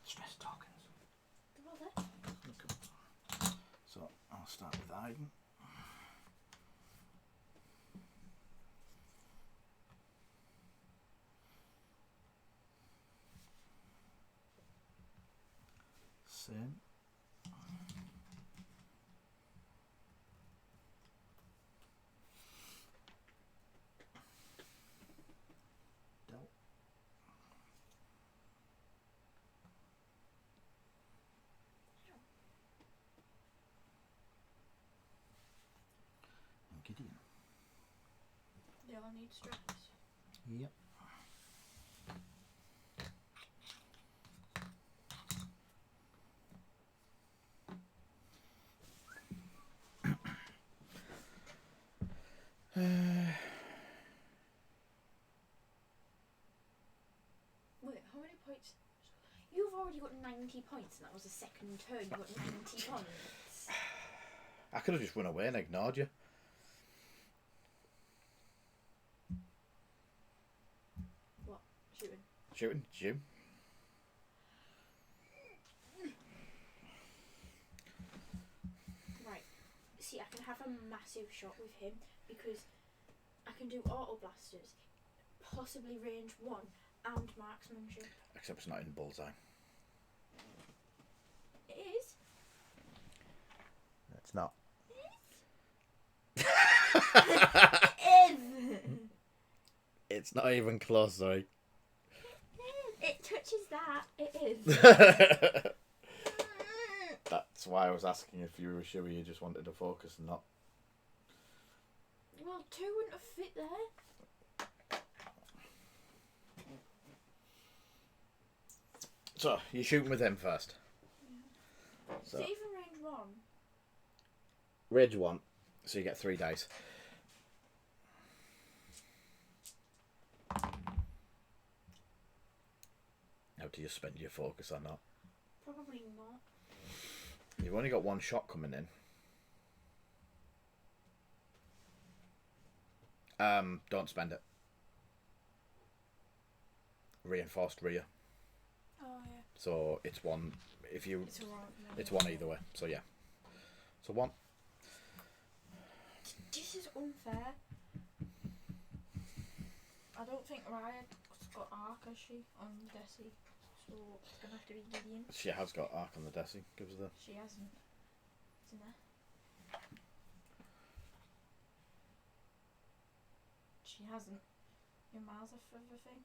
A: stress tokens.
B: They're all there.
A: Okay. So I'll start with Aiden. Same. Del. And Gideon.
B: They all need straps.
A: Yep.
B: Wait, how many points? You've already got 90 points, and that was the second turn. You got 90 points.
A: I could have just run away and ignored you.
B: What? Shooting?
A: Shooting? You?
B: Right. See, I can have a massive shot with him because I can do auto blasters, possibly range 1 and marksmanship.
A: Except it's not in bullseye.
B: It is.
A: It's not.
B: It is.
A: It's not even close, sorry.
B: It touches that. It is.
A: That's why I was asking if you were sure you just wanted to focus and not.
B: Well, 2 wouldn't have fit there.
A: So, you're shooting with him first.
B: Yeah.
A: So,
B: Is it even range 1?
A: range 1, so you get 3 dice. How do you spend your focus on that?
B: Probably not.
A: You've only got 1 shot coming in. Don't spend it. Reinforced rear.
B: Oh yeah.
A: So it's 1. If you,
B: It's
A: 1 either way. So yeah. So 1.
B: This is unfair. I don't think Riot's got arc, has she, on Deci? So it's gonna have to be Gideon.
A: She has got arc on the Deci. Gives her the.
B: She hasn't. It's in there. She hasn't. You're miles off of the thing.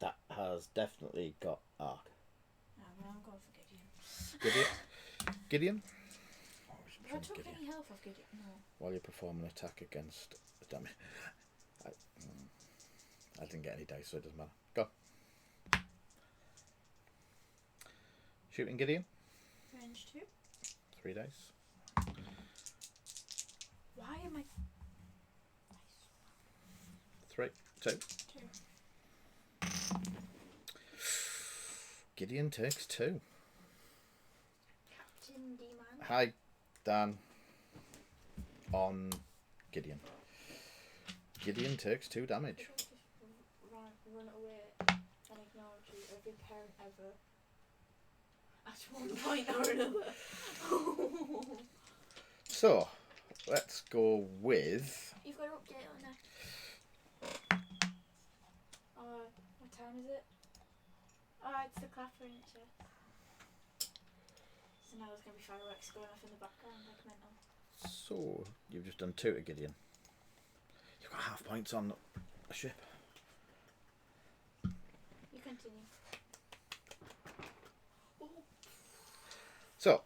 A: That has definitely got arc.
B: No, well, I'm going for Gideon.
A: Gideon? Oh,
B: Have I took any health off Gideon? No.
A: While you perform an attack against a dummy. I didn't get any dice, so it doesn't matter. Go. Shooting Gideon.
B: Range 2.
A: 3 dice.
B: Why am I...
A: 3, 2.
B: 2.
A: Gideon takes 2.
B: Captain D-Man.
A: Hi, Dan. On Gideon. Gideon takes 2 damage.
B: Just run away and ignore you, every parent ever. At one point or another.
A: So, let's go with.
B: You've got to update on that. What time is it? Oh, it's the clapper, isn't it? So now there's going to be fireworks going off in the background like mental.
A: So, you've just done 2 to Gideon. You've got half points on a ship.
B: You continue. Oh.
A: So,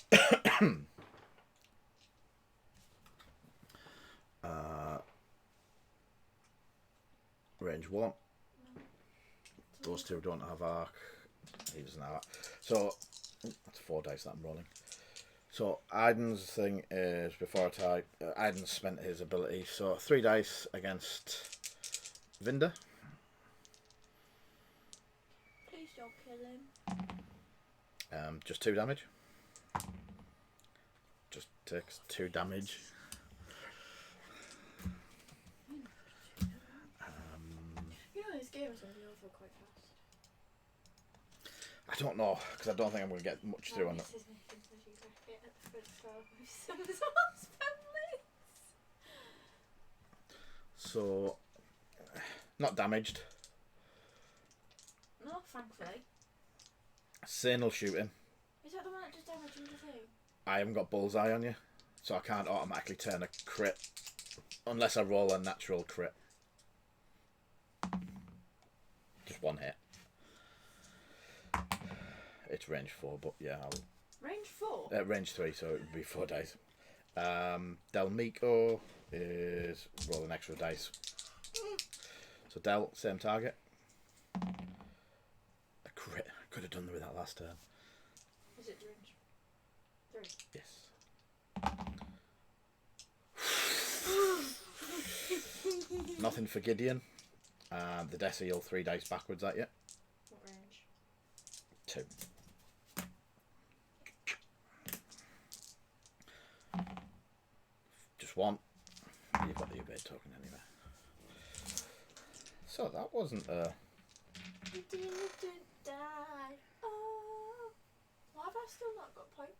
A: range 1. Those 2 don't have arc. He doesn't have arc. So, that's 4 dice that I'm rolling. So, Aiden's thing is, before I type, Aiden's spent his ability. So, 3 dice against Vinda.
B: Please don't kill him.
A: Just 2 damage. Just takes 2 damage.
B: You know this game is going to be over quite fast.
A: I don't know, because I don't think I'm going to get much through on it.
B: This is making such a bracket at the front door with some of those families.
A: So, not damaged.
B: No, thankfully.
A: Sanal shooting.
B: Is that the one that does damage in the thing?
A: I haven't got bullseye on you, so I can't automatically turn a crit unless I roll a natural crit. Just 1 hit. It's range 4, but yeah, I'll.
B: Range 4?
A: Range 3, so it would be 4 dice. Delmico is rolling extra dice. So Del, same target. A crit. I could have done with that last turn.
B: Is it range 3?
A: Yes. Nothing for Gideon. The Deci will 3 dice backwards at you.
B: What range?
A: 2. Just 1. You've got the evade token anyway. So that wasn't
B: You didn't die. Oh. Why have I still not got points?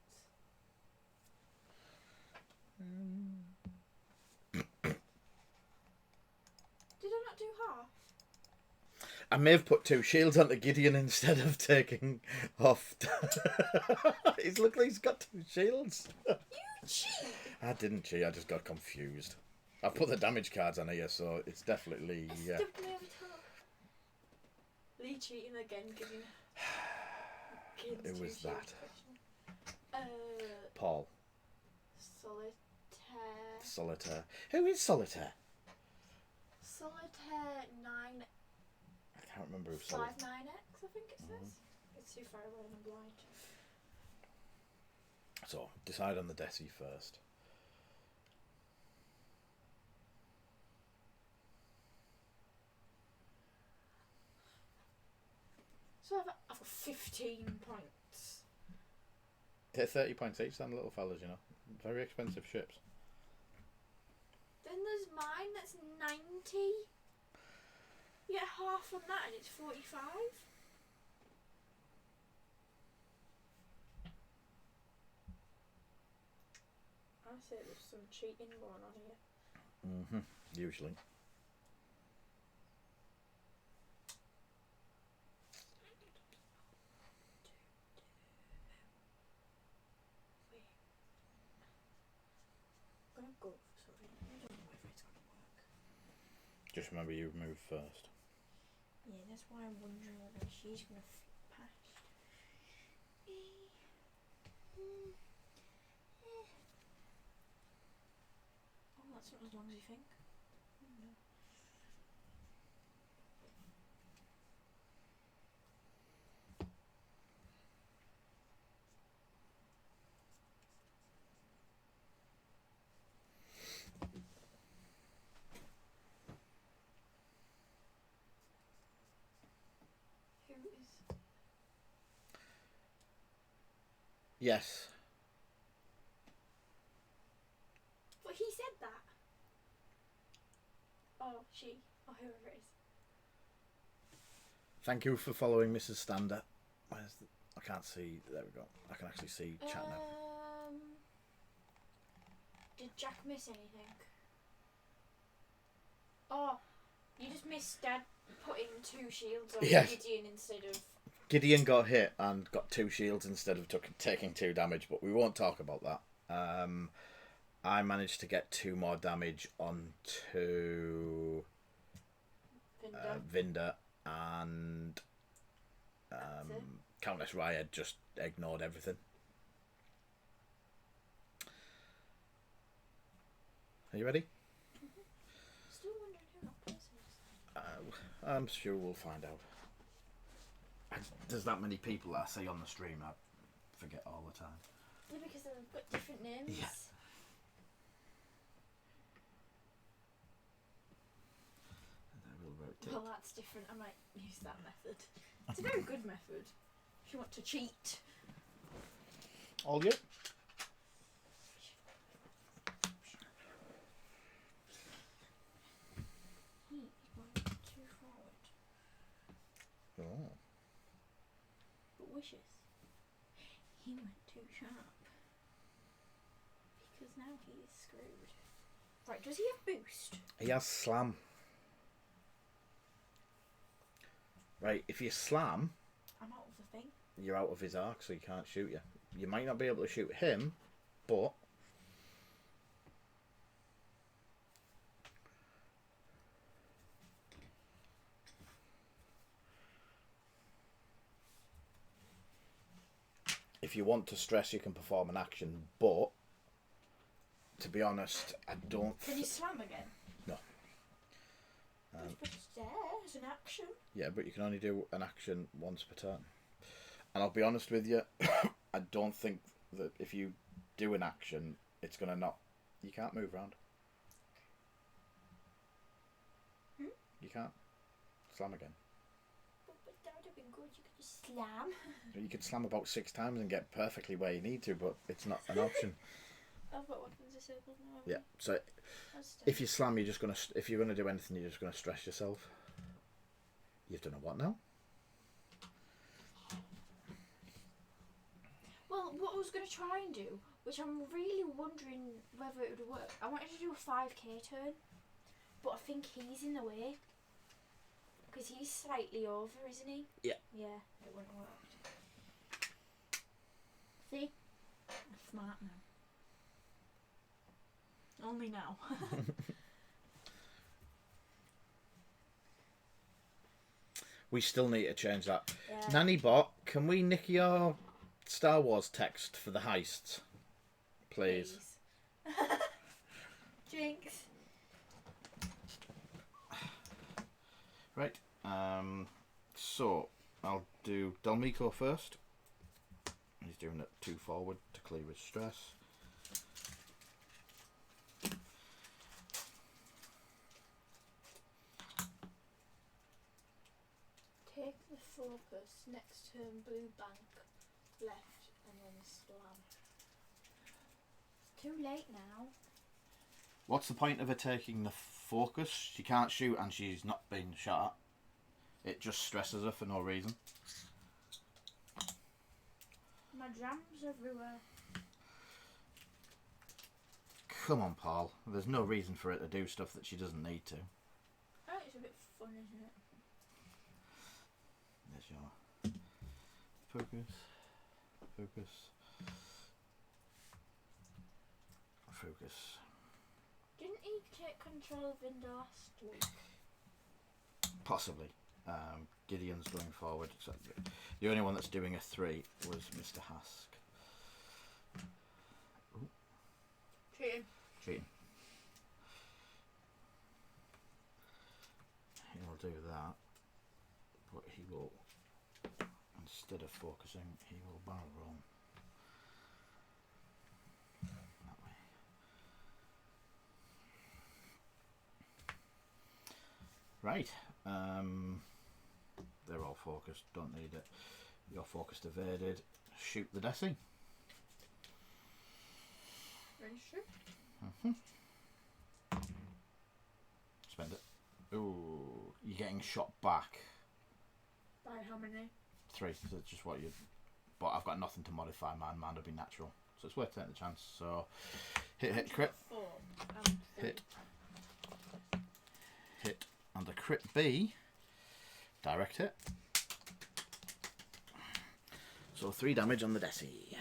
B: Did I not do half?
A: I may have put 2 shields onto Gideon instead of taking off. He's look like he's got 2 shields.
B: You cheat!
A: I didn't cheat. I just got confused. I put the damage cards on here, so it's definitely
B: It's stuck me every time. Lee cheating again, giving kids
A: Who
B: two
A: was that?
B: shields question.
A: Paul.
B: Solitaire.
A: Solitaire. Who is Solitaire?
B: Solitaire 9.
A: I can't remember who Solitaire.
B: 59X, I think it says. It's too far away and I'm blind.
A: So decide on the Deci first.
B: So I've got 15 points.
A: They're 30 points each, them little fellas, you know. Very expensive ships.
B: Then there's mine that's 90. You get half on that and it's 45. I say there's some cheating going on here.
A: Usually.
B: I'm gonna go for something. I don't know whether it's gonna work.
A: Just remember you move first.
B: Yeah, that's why I'm wondering whether she's gonna fit past. Oh, that's not as long as you think. No. Who is?
A: Yes.
B: But he said that. Oh, she, or whoever it is.
A: Thank you for following Mrs. Stander. Where's the... I can't see. There we go. I can actually see chat now.
B: Did Jack miss anything? Oh, you just missed Dad putting 2 shields on
A: Yes.
B: Gideon instead of.
A: Gideon got hit and got 2 shields instead of taking 2 damage, but we won't talk about that. I managed to get 2 more damage onto Vinda, and Countess Raya just ignored everything. Are you ready?
B: Still wondering who that person is.
A: I'm sure we'll find out. There's that many people that I see on the stream, I forget all the time.
B: Yeah, because they've got different names.
A: Yeah.
B: Well, that's different. I might use that method. It's a very good method. If you want to cheat.
A: All you?
B: He went too forward.
A: Oh.
B: But wishes. He went too sharp. Because now he is screwed. Right, does he have boost?
A: He has slam. Right, if you slam,
B: I'm out of the thing.
A: you're out of his arc, so he can't shoot you. You might not be able to shoot him, but if you want to stress, you can perform an action. But to be honest, I don't.
B: Can you slam again?
A: No.
B: But it's there as an action.
A: Yeah, but you can only do an action once per turn. And I'll be honest with you, I don't think that if you do an action, it's gonna not. You can't move around. You can't. Slam again.
B: But that would have been good. You could just slam.
A: You could slam about 6 times and get perfectly where you need to, but it's not an option.
B: I've got weapons disabled now.
A: Yeah. So if you slam, if you're gonna do anything, you're just gonna stress yourself. You've done a what now?
B: Well, what I was going to try and do, which I'm really wondering whether it would work, I wanted to do a 5k turn, but I think he's in the way. Because he's slightly over, isn't he?
A: Yeah.
B: Yeah, it wouldn't have worked. See? I'm smart now. Only now.
A: We still need to change that.
B: Yeah.
A: Nanny bot, can we nick your Star Wars text for the heists? Please.
B: Jinx.
A: Right. So I'll do Delmico first. He's doing it 2 forward to clear his stress.
B: Take the focus, next turn blue bank, left, and then slam. It's too late now.
A: What's the point of her taking the focus? She can't shoot and she's not being shot at. It just stresses her for no reason.
B: My jam's everywhere.
A: Come on, Paul. There's no reason for her to do stuff that she doesn't need to.
B: Oh, it's a bit fun, isn't it?
A: There's your focus. Focus. Focus.
B: Didn't he take control of Vinder last week?
A: Possibly. Gideon's going forward. So the only one that's doing a 3 was Mr. Hask. Ooh.
B: Cheating.
A: Cheating. He'll do that, but he will, instead of focusing, he will barrel roll. That way. Right. They're all focused, don't need it. You're focused evaded. Shoot the Deci.
B: Ready?
A: Spend it. Ooh, you're getting shot back.
B: By how many?
A: 3, so it's just what you. But I've got nothing to modify mine. Mine will be natural, so it's worth taking the chance. So, hit, crit.
B: 4.
A: Hit, and the crit B. Direct hit. So 3 damage on the Deci.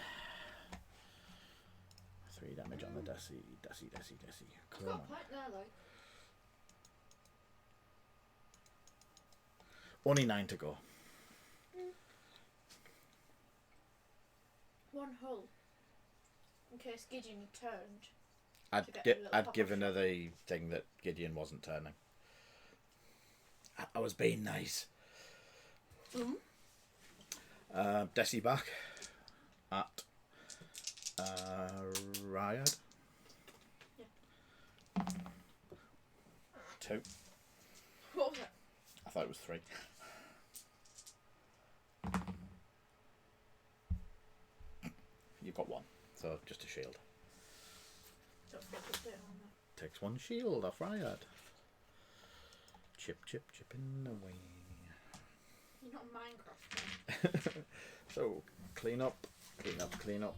A: 3 damage on the Deci. Deci.
B: I've got a point there, like.
A: Only 9 to go.
B: 1 hull. In case Gideon turned.
A: I'd given her the thing that Gideon wasn't turning. I was being nice. Deci back at Ryad.
B: Yeah.
A: 2.
B: What was it?
A: I thought it was 3. You've got 1, so just a shield.
B: Don't focus it on that.
A: Takes 1 shield off Ryad. Chipping away.
B: You're not Minecraft.
A: So, clean up. Clean your.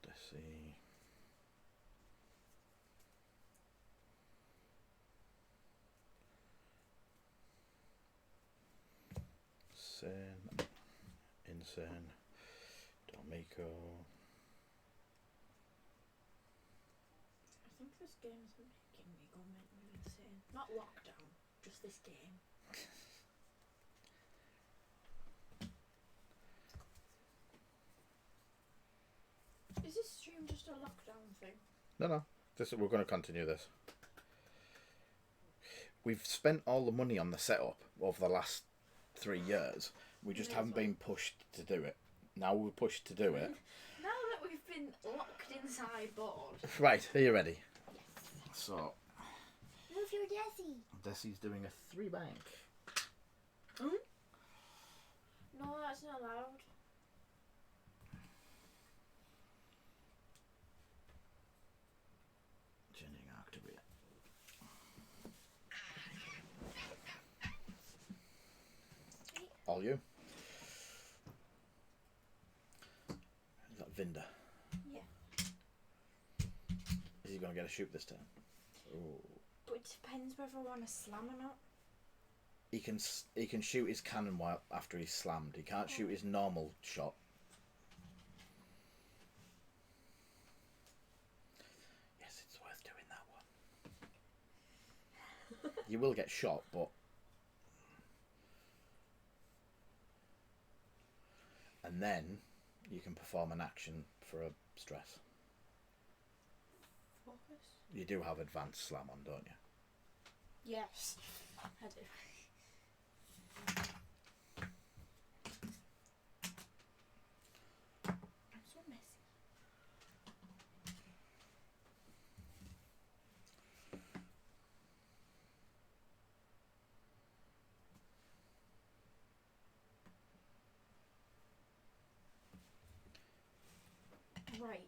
A: Deci. Insane. Delmico.
B: I think this game is making me go mentally insane. Not lockdown, just this game. Is this stream just a lockdown thing?
A: No. We're going to continue this. we've spent all the money on the setup over the last 3 years. We just haven't been pushed to do it. Now we're pushed to do it.
B: Now that we've been locked inside board.
A: Right, are you ready?
B: Yes.
A: So,
B: Move your Deci.
A: Deci's doing a 3 bank.
B: No, that's not allowed.
A: Changing arc to rear. All you. Is that Vinder?
B: Yeah.
A: Is he going to get a shoot this time? Ooh.
B: But it depends whether I want to slam or not.
A: He can shoot his cannon while after he's slammed. He can't shoot his normal shot. Yes, it's worth doing that one. You will get shot, but... And then you can perform an action for a stress.
B: Focus?
A: You do have advanced slam on, don't you?
B: Yes, I do. I'm so messy. Right.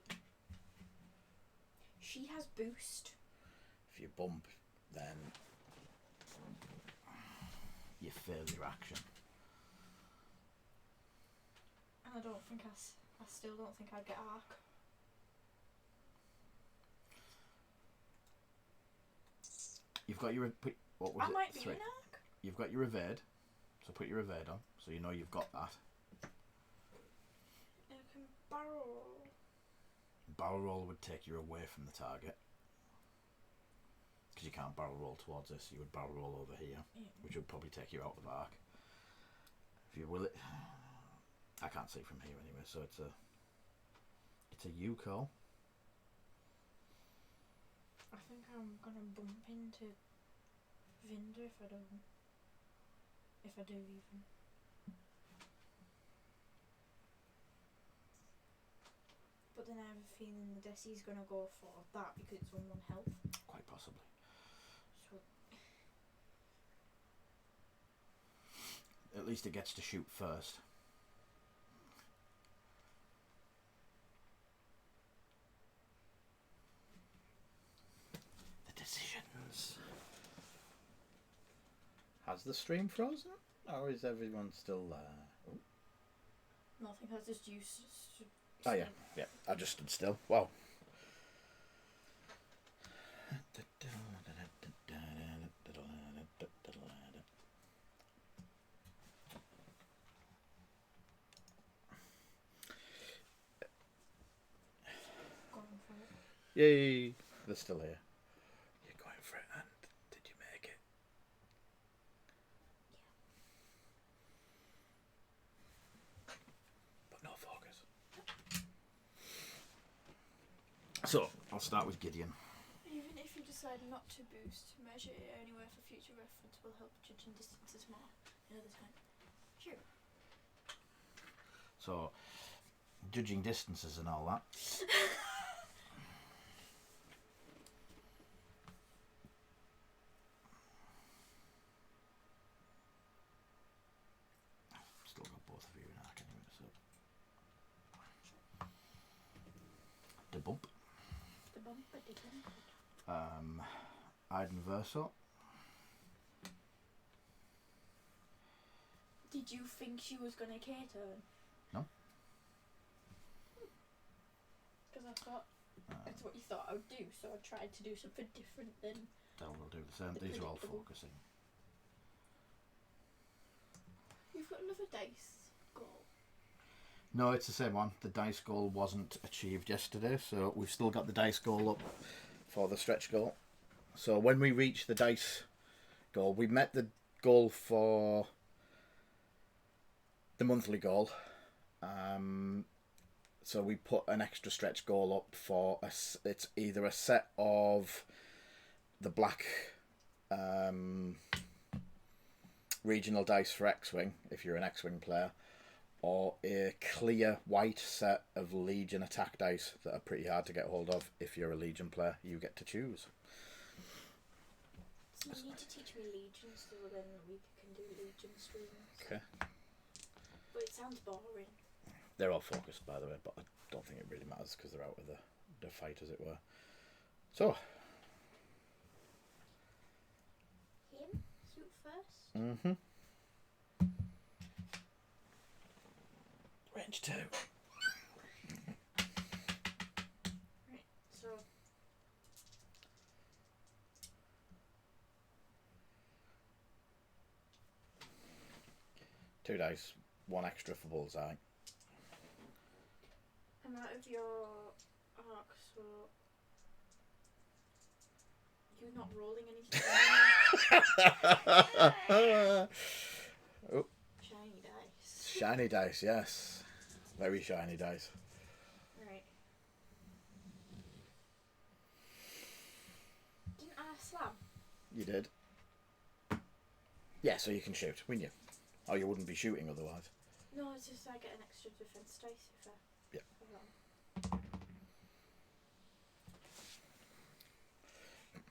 B: She has boost.
A: If you bump, then you fail your action.
B: And I don't think I still don't think I'd get arc.
A: You've got your... What was
B: I
A: it?
B: might be
A: 3.
B: in arc.
A: You've got your evade, so put your evade on, so you know you've got that.
B: I can barrel roll.
A: Barrel roll would take you away from the target. Because you can't barrel roll towards this, you would barrel roll over here, which would probably take you out of arc. If you will it... I can't see from here anyway, so it's a U call.
B: I think I'm gonna bump into Vinder if I don't. If I do even. But then I have a feeling the Deci's gonna go for that because it's on 1 health.
A: Quite possibly.
B: So
A: At least it gets to shoot first. The decisions. Has the stream frozen? Or is everyone still there?
B: no, I think I just used.
A: Oh yeah, yeah. I just stood still. Wow.
B: Going for it.
A: Yay! They're still here. You're going for it, and did you make it? But no focus. So, I'll start with Gideon.
B: Even if you decide not to boost, measure it anywhere for future reference will help judging distances more another time. Sure.
A: So, judging distances and all that. Still got both of you in arc anyway, so. The bump.
B: The bumper did bump.
A: Iden Verso.
B: Did you think she was gonna K-turn?
A: No.
B: Because I thought that's what you thought I would do, so I tried to do something different than.
A: Del will do the same. These are all focusing.
B: You've got another dice goal.
A: No, it's the same one. The dice goal wasn't achieved yesterday, so we've still got the dice goal up for the stretch goal. So when we reach the dice goal, we met the goal for the monthly goal. So we put an extra stretch goal up for it's either a set of the black regional dice for X-Wing, if you're an X-Wing player, or a clear white set of Legion attack dice that are pretty hard to get hold of. If you're a Legion player, you get to choose.
B: So you need to teach me Legion so then we can do Legion streams.
A: Okay.
B: But it sounds boring.
A: They're all focused, by the way, but I don't think it really matters because they're out of the fight, as it were. So.
B: Him? Shoot first?
A: Mm-hmm. Range 2.
B: Right, so...
A: 2 dice, 1 extra for bullseye.
B: I'm out of your arc, so... You're not rolling anything.
A: Oh.
B: Shiny dice.
A: Shiny dice, yes. Very shiny dice.
B: Right. Didn't I slam?
A: You did. Yeah, so you can shoot, wouldn't you? Oh, you wouldn't be shooting otherwise.
B: No, it's just I get an extra defense dice if I...
A: Yeah.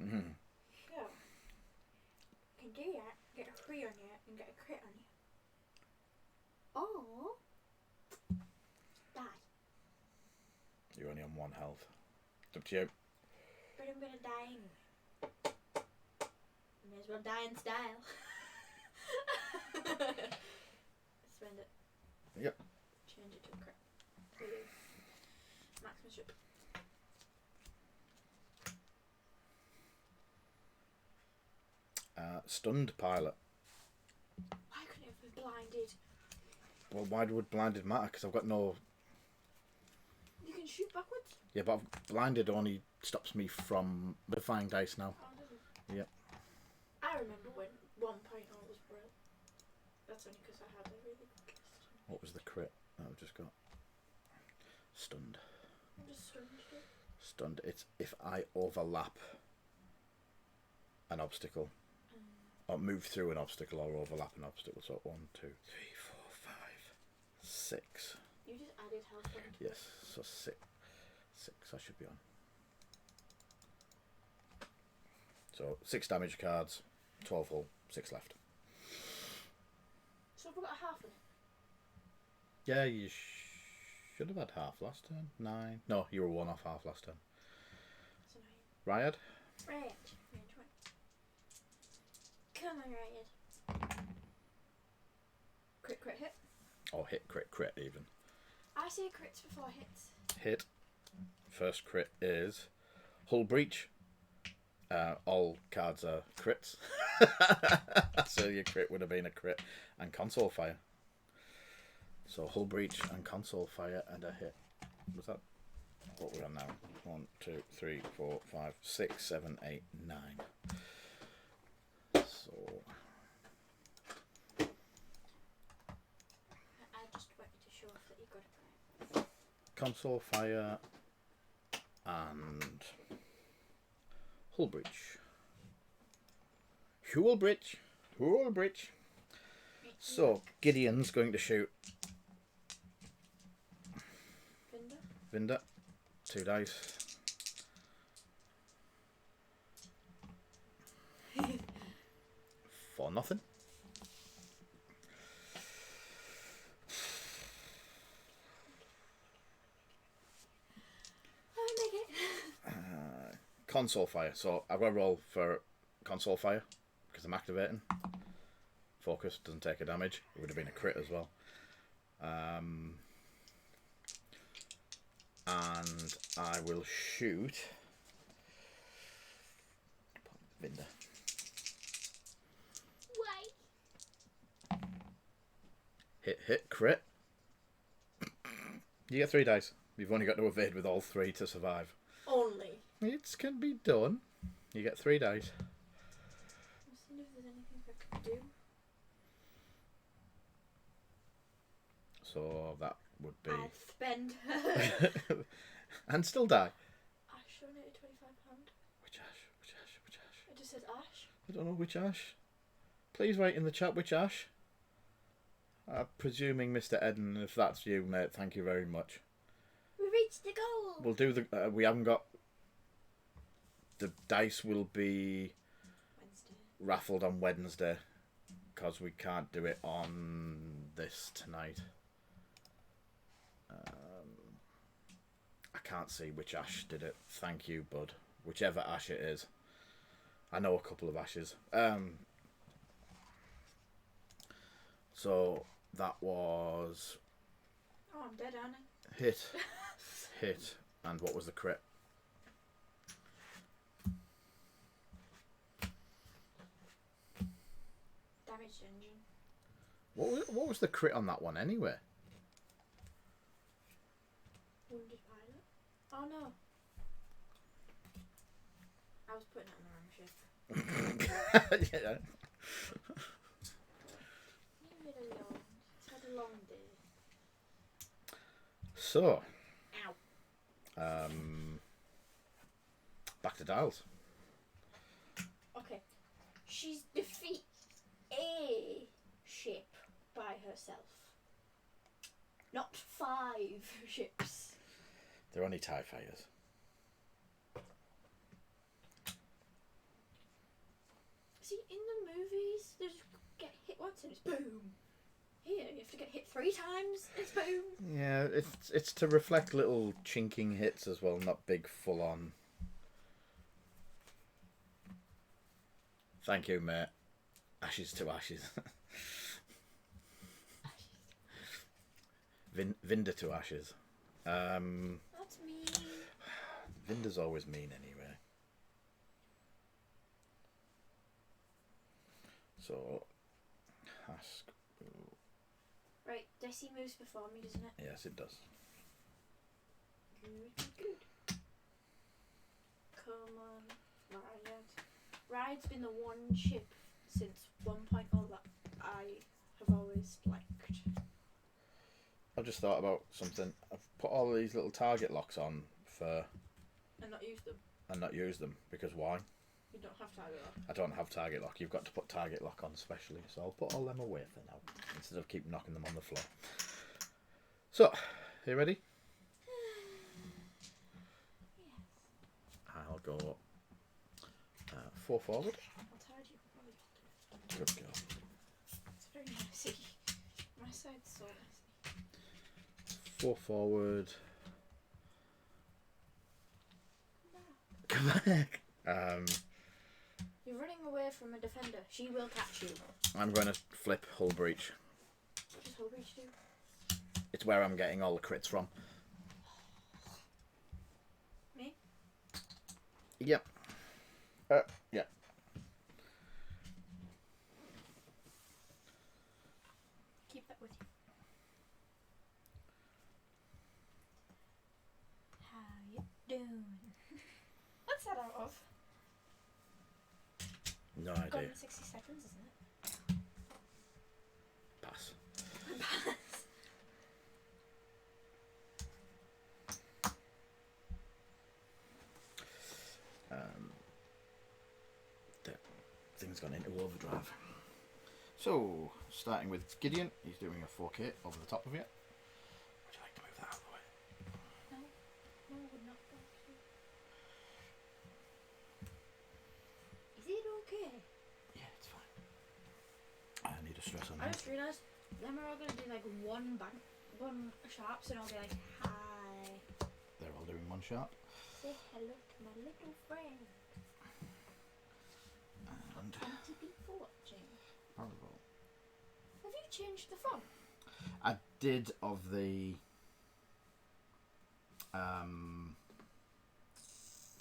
A: Mm-hmm.
B: So, can do that, get a 3 on you, and get a crit on you. Or... die.
A: You're only on 1 health. It's up to you.
B: But I'm gonna die anyway. May as well die in style. Spend it.
A: Yep.
B: Change it to a crit. For you. Maximus ship.
A: Stunned pilot.
B: Why couldn't it have been blinded?
A: Well, why would blinded matter? Because I've got no...
B: You can shoot backwards?
A: Yeah, but blinded only stops me from modifying dice now.
B: Oh, does it?
A: Yep.
B: I remember when 1.0 was brilliant. That's only because I had a really good list.
A: What was the crit that I've just got? Stunned.
B: I'm just stunned.
A: Stunned. It's if I overlap an obstacle. Or move through an obstacle or overlap an obstacle. So 1, 2, 3, 4, 5, 6.
B: You just added health point.
A: Yes, so 6. 6 I should be on. So 6 damage cards, 12 hull, 6 left.
B: So I've got a half on it.
A: Yeah, you should have had half last turn. 9. No, you were 1 off half last turn.
B: So 9.
A: Ryad?
B: Range 1. Come on, Ryan. Crit, crit, hit.
A: Or hit, crit, crit even.
B: I say crits before hits.
A: Hit. First crit is hull breach. All cards are crits. So your crit would have been a crit and console fire. So hull breach and console fire and a hit. Was that what we're on now? 1, 2, 3, 4, 5, 6, 7, 8, 9. So
B: I just want you to show off that you got it right.
A: console fire and hull breach. Hull breach. Hull breach. So Gideon's going to shoot Vinda. 2 dice. For nothing. Console fire. So I've got to roll for console fire because I'm activating. Focus doesn't take a damage. It would have been a crit as well. And I will shoot Vinda.
B: Why?
A: Hit, crit. You get 3 dice. You've only got to evade with all 3 to survive.
B: Only.
A: It can be done. You get 3 dice.
B: I'm seeing if there's anything I can do.
A: So that would be...
B: I'd spend
A: and still die.
B: Ash donated £25.
A: Which Ash? Which Ash? Which Ash?
B: It just says Ash.
A: I don't know which Ash. Please write in the chat which Ash. I'm presuming Mr. Eden. If that's you, mate, thank you very much.
B: We reached the goal.
A: We'll do the. We haven't got. The dice will be
B: Wednesday.
A: raffled on Wednesday because we can't do it on this tonight. I can't see which Ash did it. Thank you, bud. Whichever Ash it is. I know a couple of Ashes. So that was
B: Oh, I'm dead, aren't I?
A: hit, and what was the crit?
B: Damaged engine.
A: What was the crit on that one anyway?
B: Wounded pilot. Oh no. I was putting it on the wrong ship.
A: Yeah.
B: Leave it alone. It's had a long day.
A: So,
B: Ow.
A: back to Dials.
B: Okay. She's defeat a ship by herself. Not 5 ships.
A: They're only TIE fighters.
B: See, in the movies, they just get hit once and it's boom. Here, you have to get hit 3 times, it's boom.
A: Yeah, it's to reflect little chinking hits as well, not big full on. Thank you, mate. Ashes to ashes. Vinda to ashes.
B: That's mean.
A: Vinda's always mean anyway. So, ask.
B: Right, Deci moves before me, doesn't it?
A: Yes, it does.
B: Good. Come on, Ride. Ride's been the one ship since 1.0 that I have always liked.
A: I've just thought about something. I've put all these little target locks on for
B: And not use them.
A: and not use them because why?
B: You don't have target lock.
A: I don't have target lock. You've got to put target lock on specially, so I'll put all them away for now instead of keep knocking them on the floor. So, you ready?
B: Yes.
A: I'll go 4 forward.
B: I'll charge you.
A: Good girl.
B: It's very messy. My side's so messy.
A: 4 forward.
B: Come back.
A: Come back.
B: You're running away from a defender. She will catch you.
A: I'm going to flip hull breach.
B: Just hold reach do.
A: It's where I'm getting all the crits from.
B: Me?
A: Yep. Yeah.
B: Keep that with you. How you doing? What's that out of?
A: No
B: Gone
A: idea.
B: in 60 seconds, isn't it?
A: Pass. The thing's gone into overdrive. So, starting with Gideon, he's doing a 4K over the top of it. Would you like to move that out of the way?
B: No, no, we're not going to. Is it okay?
A: Yeah, it's fine. I need a stress on
B: I
A: that.
B: just realised them are all going to do like one sharps and I'll be like, hi.
A: They're all doing 1 sharp.
B: Say hello to my little friend.
A: And
B: 20 people watching.
A: horrible.
B: Have you changed the font?
A: I did of the
B: I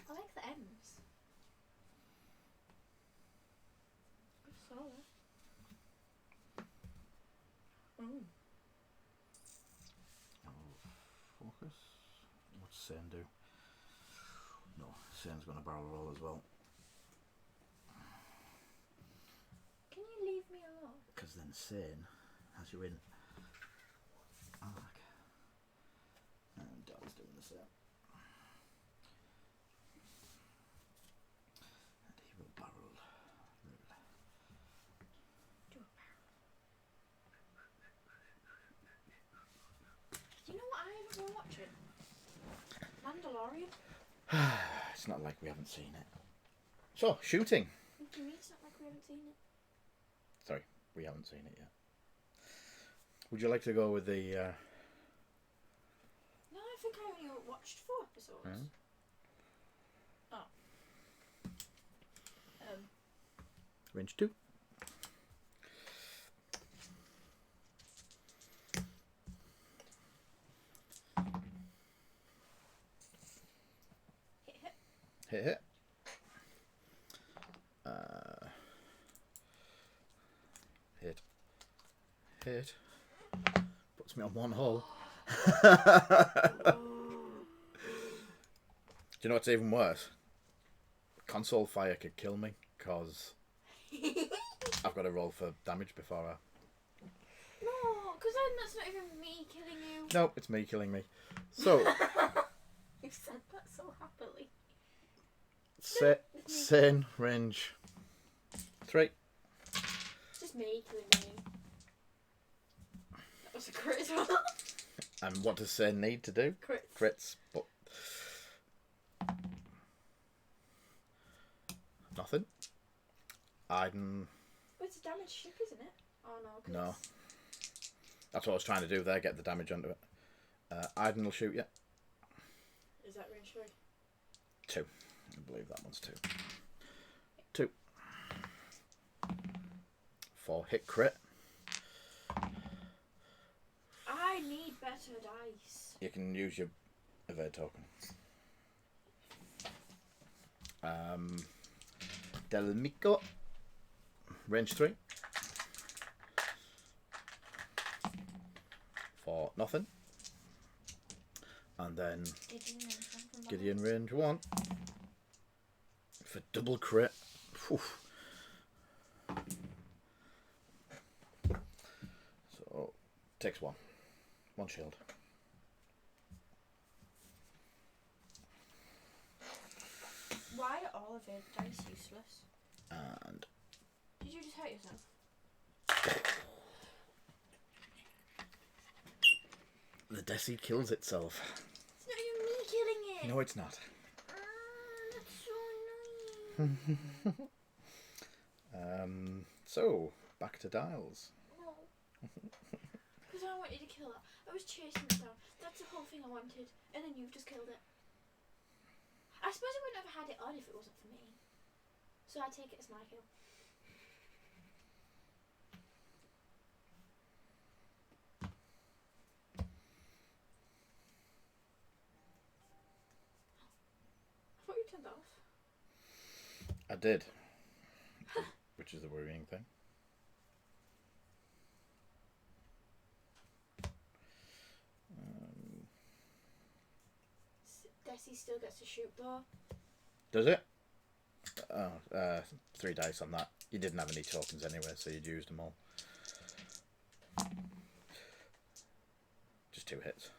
B: like the M's. Good solid. Oh.
A: focus. What's Sane do? No, Sane's going to barrel roll as well.
B: Can you leave me alone?
A: Because then Sane has you in arc. And Dal's doing the same. And he will barrel. There we
B: you been watching? Mandalorian?
A: It's not like we haven't seen it. So, shooting.
B: What do you mean it's not like we haven't seen it?
A: Sorry, we haven't seen it yet. Would you like to go with the...
B: No, I think I only watched 4 episodes.
A: Hmm?
B: Oh.
A: Range 2. Hit. Hit. Puts me on 1 hole. Do you know what's even worse? Console fire could kill me, because I've got to roll for damage before I...
B: No, because then that's not even me killing you.
A: No, it's me killing me. So...
B: You said that so happily.
A: Sane, range 3.
B: It's just me killing me. That was a crit as well.
A: And what does Sane need to do? Crits, but... Nothing. Aiden...
B: It's a damaged ship, isn't it? Oh no.
A: No. That's what I was trying to do there, get the damage onto it. Aiden will shoot you.
B: Is that range 3?
A: 2. I believe that one's 2. 2. 4 hit crit.
B: I need better dice.
A: You can use your evade token. Delmico. Range 3. For nothing. And then Gideon range 1. For double crit. Whew. So, takes 1. 1 shield.
B: Why are all of your dice useless?
A: And...
B: Did you just hurt yourself?
A: The Deci kills itself.
B: It's not even me killing it!
A: No, it's not.
B: That's so annoying.
A: So, back to dials.
B: No. Because I wanted to kill it. I was chasing it down. That's the whole thing I wanted. And then you've just killed it. I suppose I wouldn't have had it on if it wasn't for me. So I take it as my kill. I thought you turned off.
A: I did. Which is the worrying thing.
B: Deci still gets to shoot though.
A: Does it? Oh, 3 dice on that. You didn't have any tokens anyway, so you'd used them all. Just 2 hits.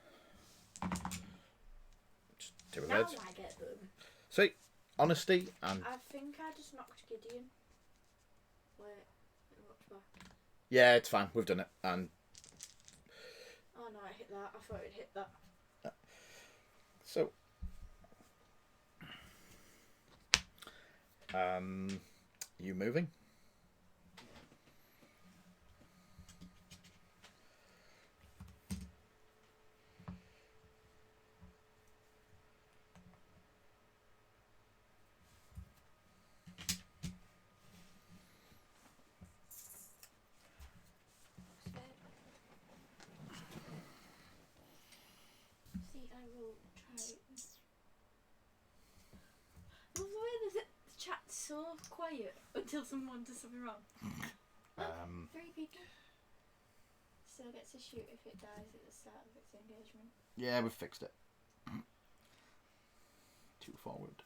A: Just 2
B: Now
A: evades.
B: I get them.
A: See, honesty and...
B: I think I just knocked Gideon. Wait, let me watch back.
A: Yeah, it's fine. We've done it. And
B: Oh no, I hit that. I thought I'd hit that.
A: so... you moving?
B: See, I will try. The way the chat's so quiet until someone does something wrong. 3 people. Still gets to shoot if it dies at the start of its engagement.
A: Yeah, we've fixed it. 2 forward.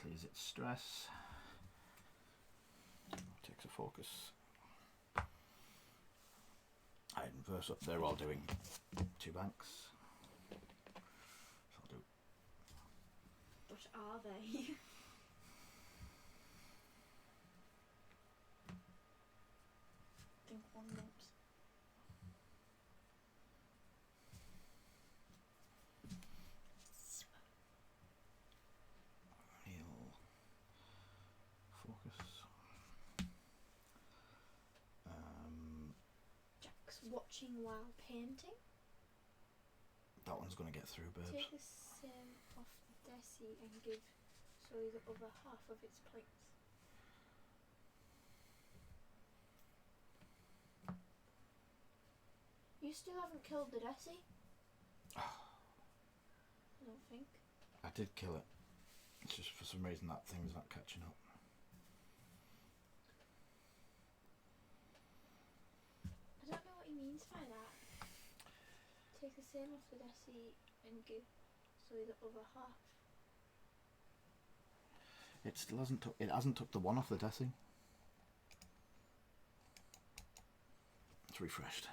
A: Clears its stress. Takes a focus. I inverse up. They're all doing 2 banks. So I'll do.
B: What are they? I think 1 lumps. watching while painting.
A: That one's going to get through, babes.
B: Take the same off the Deci and give Zoe the other half of its points. You still haven't killed the Deci? I don't think.
A: I did kill it. It's just for some reason that thing's not catching up.
B: I don't know what he means by that. Take the same off the Deci and give Zoe the other half.
A: It still hasn't took. It hasn't took the one off the Deci. It's refreshed.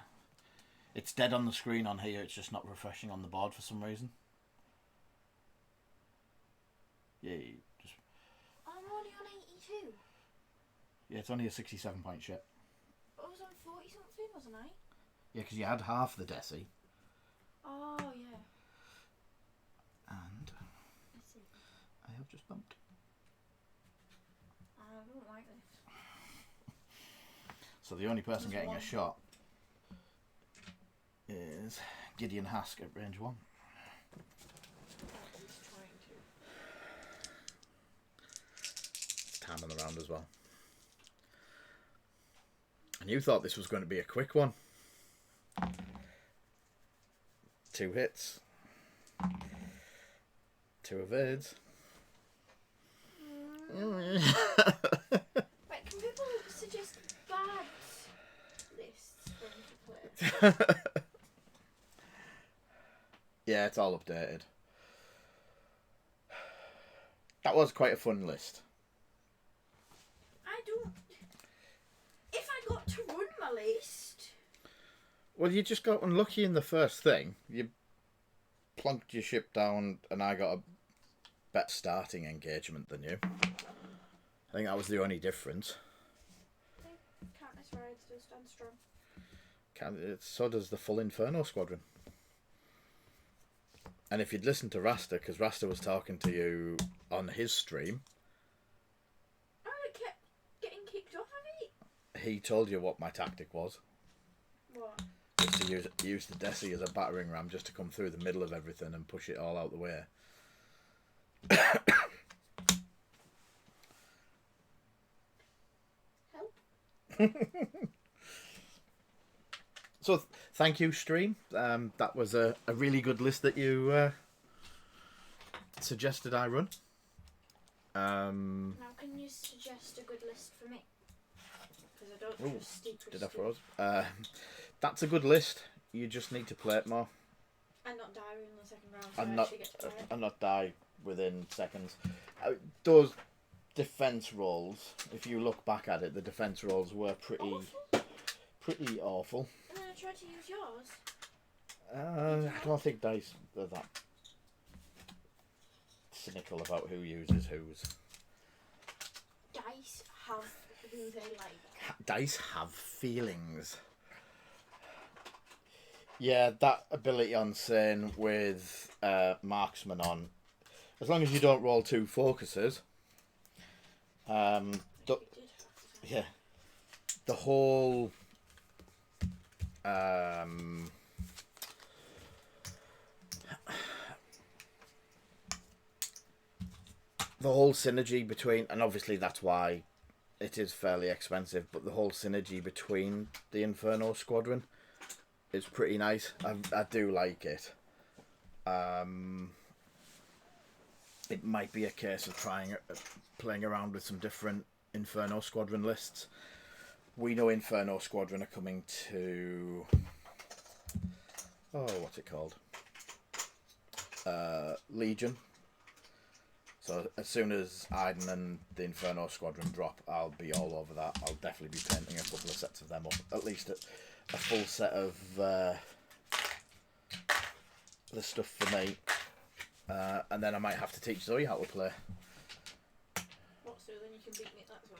A: It's dead on the screen on here. It's just not refreshing on the board for some reason. Yeah, just.
B: I'm only on 82.
A: Yeah, it's only a 67-point ship.
B: I was on 40 something, wasn't I?
A: Yeah, because you had half the Deci.
B: Oh yeah.
A: And
B: I see.
A: I have just bumped.
B: I don't like this.
A: So the only person
B: There's
A: getting
B: one.
A: a shot is Gideon Hask at range 1.
B: He's trying to.
A: It's time on the round as well. And you thought this was going to be a quick one. 2 hits. 2 evades.
B: Right, can people suggest bad lists for them to play?
A: Yeah, it's all updated. That was quite a fun list.
B: I don't. If I got to run my list.
A: Well, you just got unlucky in the first thing. You plonked your ship down and I got a better starting engagement than you. I think that was the only difference.
B: Can't ride still stand strong.
A: So does the full Inferno Squadron. And if you'd listened to Rasta, because Rasta was talking to you on his stream.
B: Oh, it kept getting kicked off of it.
A: He told you what my tactic was.
B: What?
A: Was to use the Deci as a battering ram just to come through the middle of everything and push it all out the way.
B: Help.
A: So thank you, stream. That was a really good list that you suggested I run.
B: Now can you suggest a good list for me? Because I don't trust stupid
A: Did I
B: stuff.
A: froze? That's a good list. You just need to play it more.
B: And not die in the second round. So I actually get to play it.
A: And not die within seconds. Those defense rolls, if you look back at it, the defense rolls were pretty awful.
B: And then I tried to use yours.
A: I don't think dice are that cynical about who uses whose.
B: Dice have who they like.
A: Dice have feelings. Yeah, that ability on Sane with marksman on, as long as you don't roll 2 focuses. Yeah, the whole synergy between, and obviously that's why it is fairly expensive, but the whole synergy between the Inferno Squadron is pretty nice. I do like it. It might be a case of playing around with some different Inferno Squadron lists. We know Inferno Squadron are coming to... what's it called? Legion. So as soon as Aiden and the Inferno Squadron drop, I'll be all over that. I'll definitely be painting a couple of sets of them up. At least a full set of the stuff for me. And then I might have to teach Zoe how to play.
B: What, so then you can beat me at that as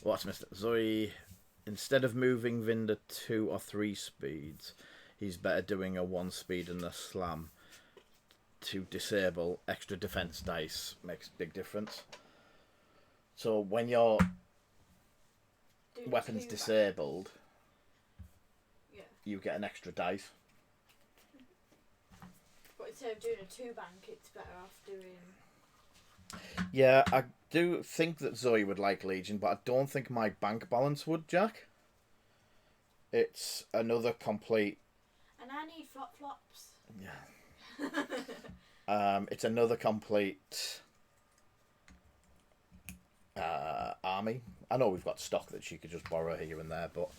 B: well?
A: What's Mr. Zoe? Instead of moving Vinder 2 or 3 speeds, he's better doing a 1 speed and a slam. To disable extra defense dice makes a big difference. So when you're
B: doing
A: weapons
B: 2
A: disabled,
B: Yeah.
A: you get an extra dice.
B: But instead of doing a 2 bank, it's better off doing.
A: Yeah, I do think that Zoe would like Legion, but I don't think my bank balance would, Jack. It's another complete.
B: And I need flop flops.
A: Yeah. It's another complete army. I know we've got stock that she could just borrow here and there, but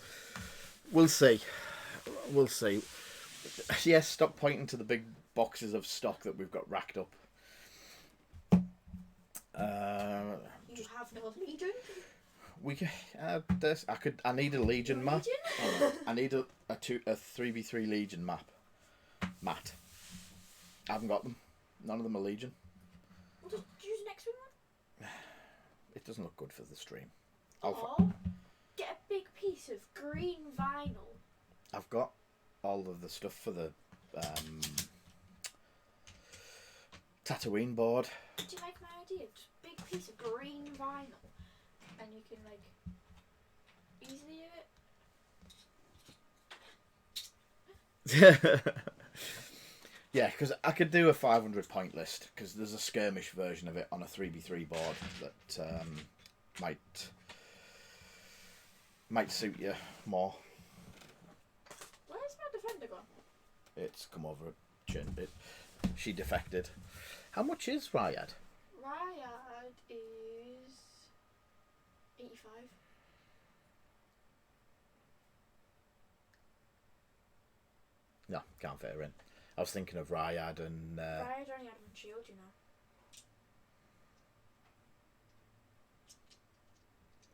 A: we'll see. We'll see. Yes, stop pointing to the big boxes of stock that we've got racked up.
B: You have no Legion?
A: We can, this I need a Legion map. Oh, I need a 3v3 Legion map. Matt. I haven't got them. None of them are Legion.
B: Well, just use an extra one.
A: It doesn't look good for the stream.
B: Get a big piece of green vinyl.
A: I've got all of the stuff for the Tatooine board.
B: Do you like my idea? Just a big piece of green vinyl, and you can like easily do it.
A: Yeah, because I could do a 500 point list, because there's a skirmish version of it on a 3v3 board that might suit you more.
B: Where's my defender gone?
A: It's come over a chin bit. She defected. How much is Ryad?
B: Ryad is 85.
A: No, can't fit her in. I was thinking of Ryad and...
B: Ryad only had 1 shield, you know.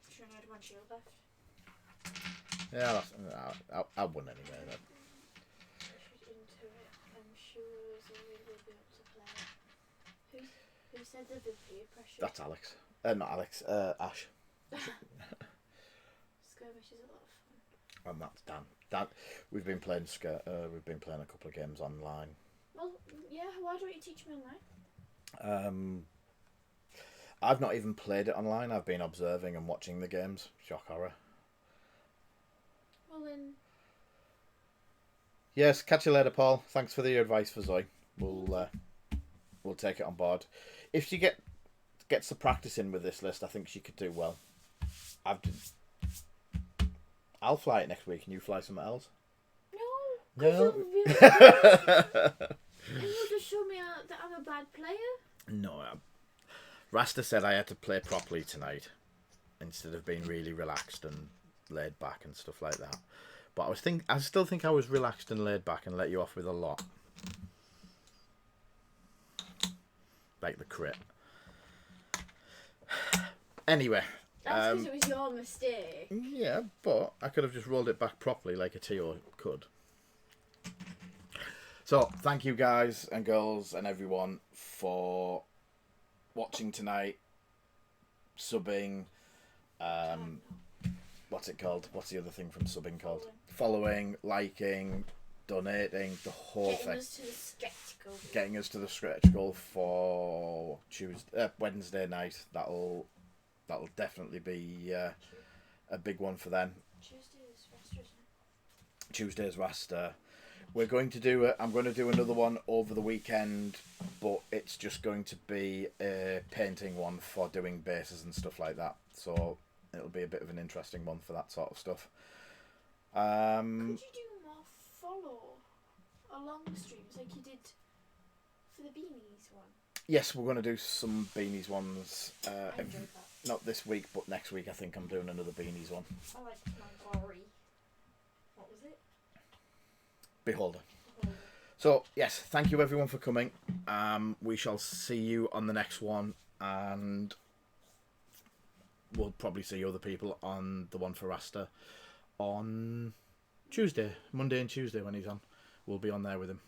B: She only had 1 shield left.
A: Yeah, I won anyway. Then.
B: She's into it. I'm sure Zoe will be able to play. Who said there'd be peer pressure?
A: That's Alex. Not Alex. Ash.
B: Skirmish is a lot of fun.
A: And that's Dan. Dan, we've been playing a couple of games online.
B: Well, yeah. Why don't you teach me online?
A: I've not even played it online. I've been observing and watching the games. Shock horror.
B: Well then.
A: Yes, catch you later, Paul. Thanks for the advice for Zoe. We'll take it on board. If she gets the practice in with this list, I think she could do well. I'll fly it next week, and you fly something else.
B: No.
A: No.
B: And you'll just show me that I'm a bad player.
A: No. Rasta said I had to play properly tonight, instead of being really relaxed and laid back and stuff like that. But I still think I was relaxed and laid back and let you off with a lot. Like the crit. Anyway.
B: That's because it was your mistake.
A: Yeah, but I could have just rolled it back properly like a TO could. So, thank you guys and girls and everyone for watching tonight, subbing, what's it called? What's the other thing from subbing called? Following, liking, donating, the whole thing. Getting us to the stretch goal for Wednesday night. That'll definitely be a big one for them. Tuesday's Rasta. We're going to do I'm going to do another one over the weekend, but it's just going to be a painting one for doing bases and stuff like that. So it'll be a bit of an interesting one for that sort of stuff.
B: Could you do more follow along streams like you did for the beanies one?
A: Yes, we're going to do some beanies ones.
B: I enjoyed that.
A: Not this week, but next week I think I'm doing another beanies one.
B: I like my glory. What was it?
A: Beholder. So, yes, thank you everyone for coming. We shall see you on the next one, and we'll probably see other people on the one for Rasta on Tuesday, Monday and Tuesday when he's on. We'll be on there with him,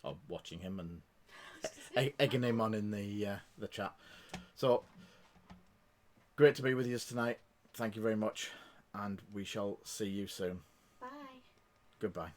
A: or watching him and egging him on in the chat. So, great to be with you tonight. Thank you very much, and we shall see you soon.
B: Bye.
A: Goodbye.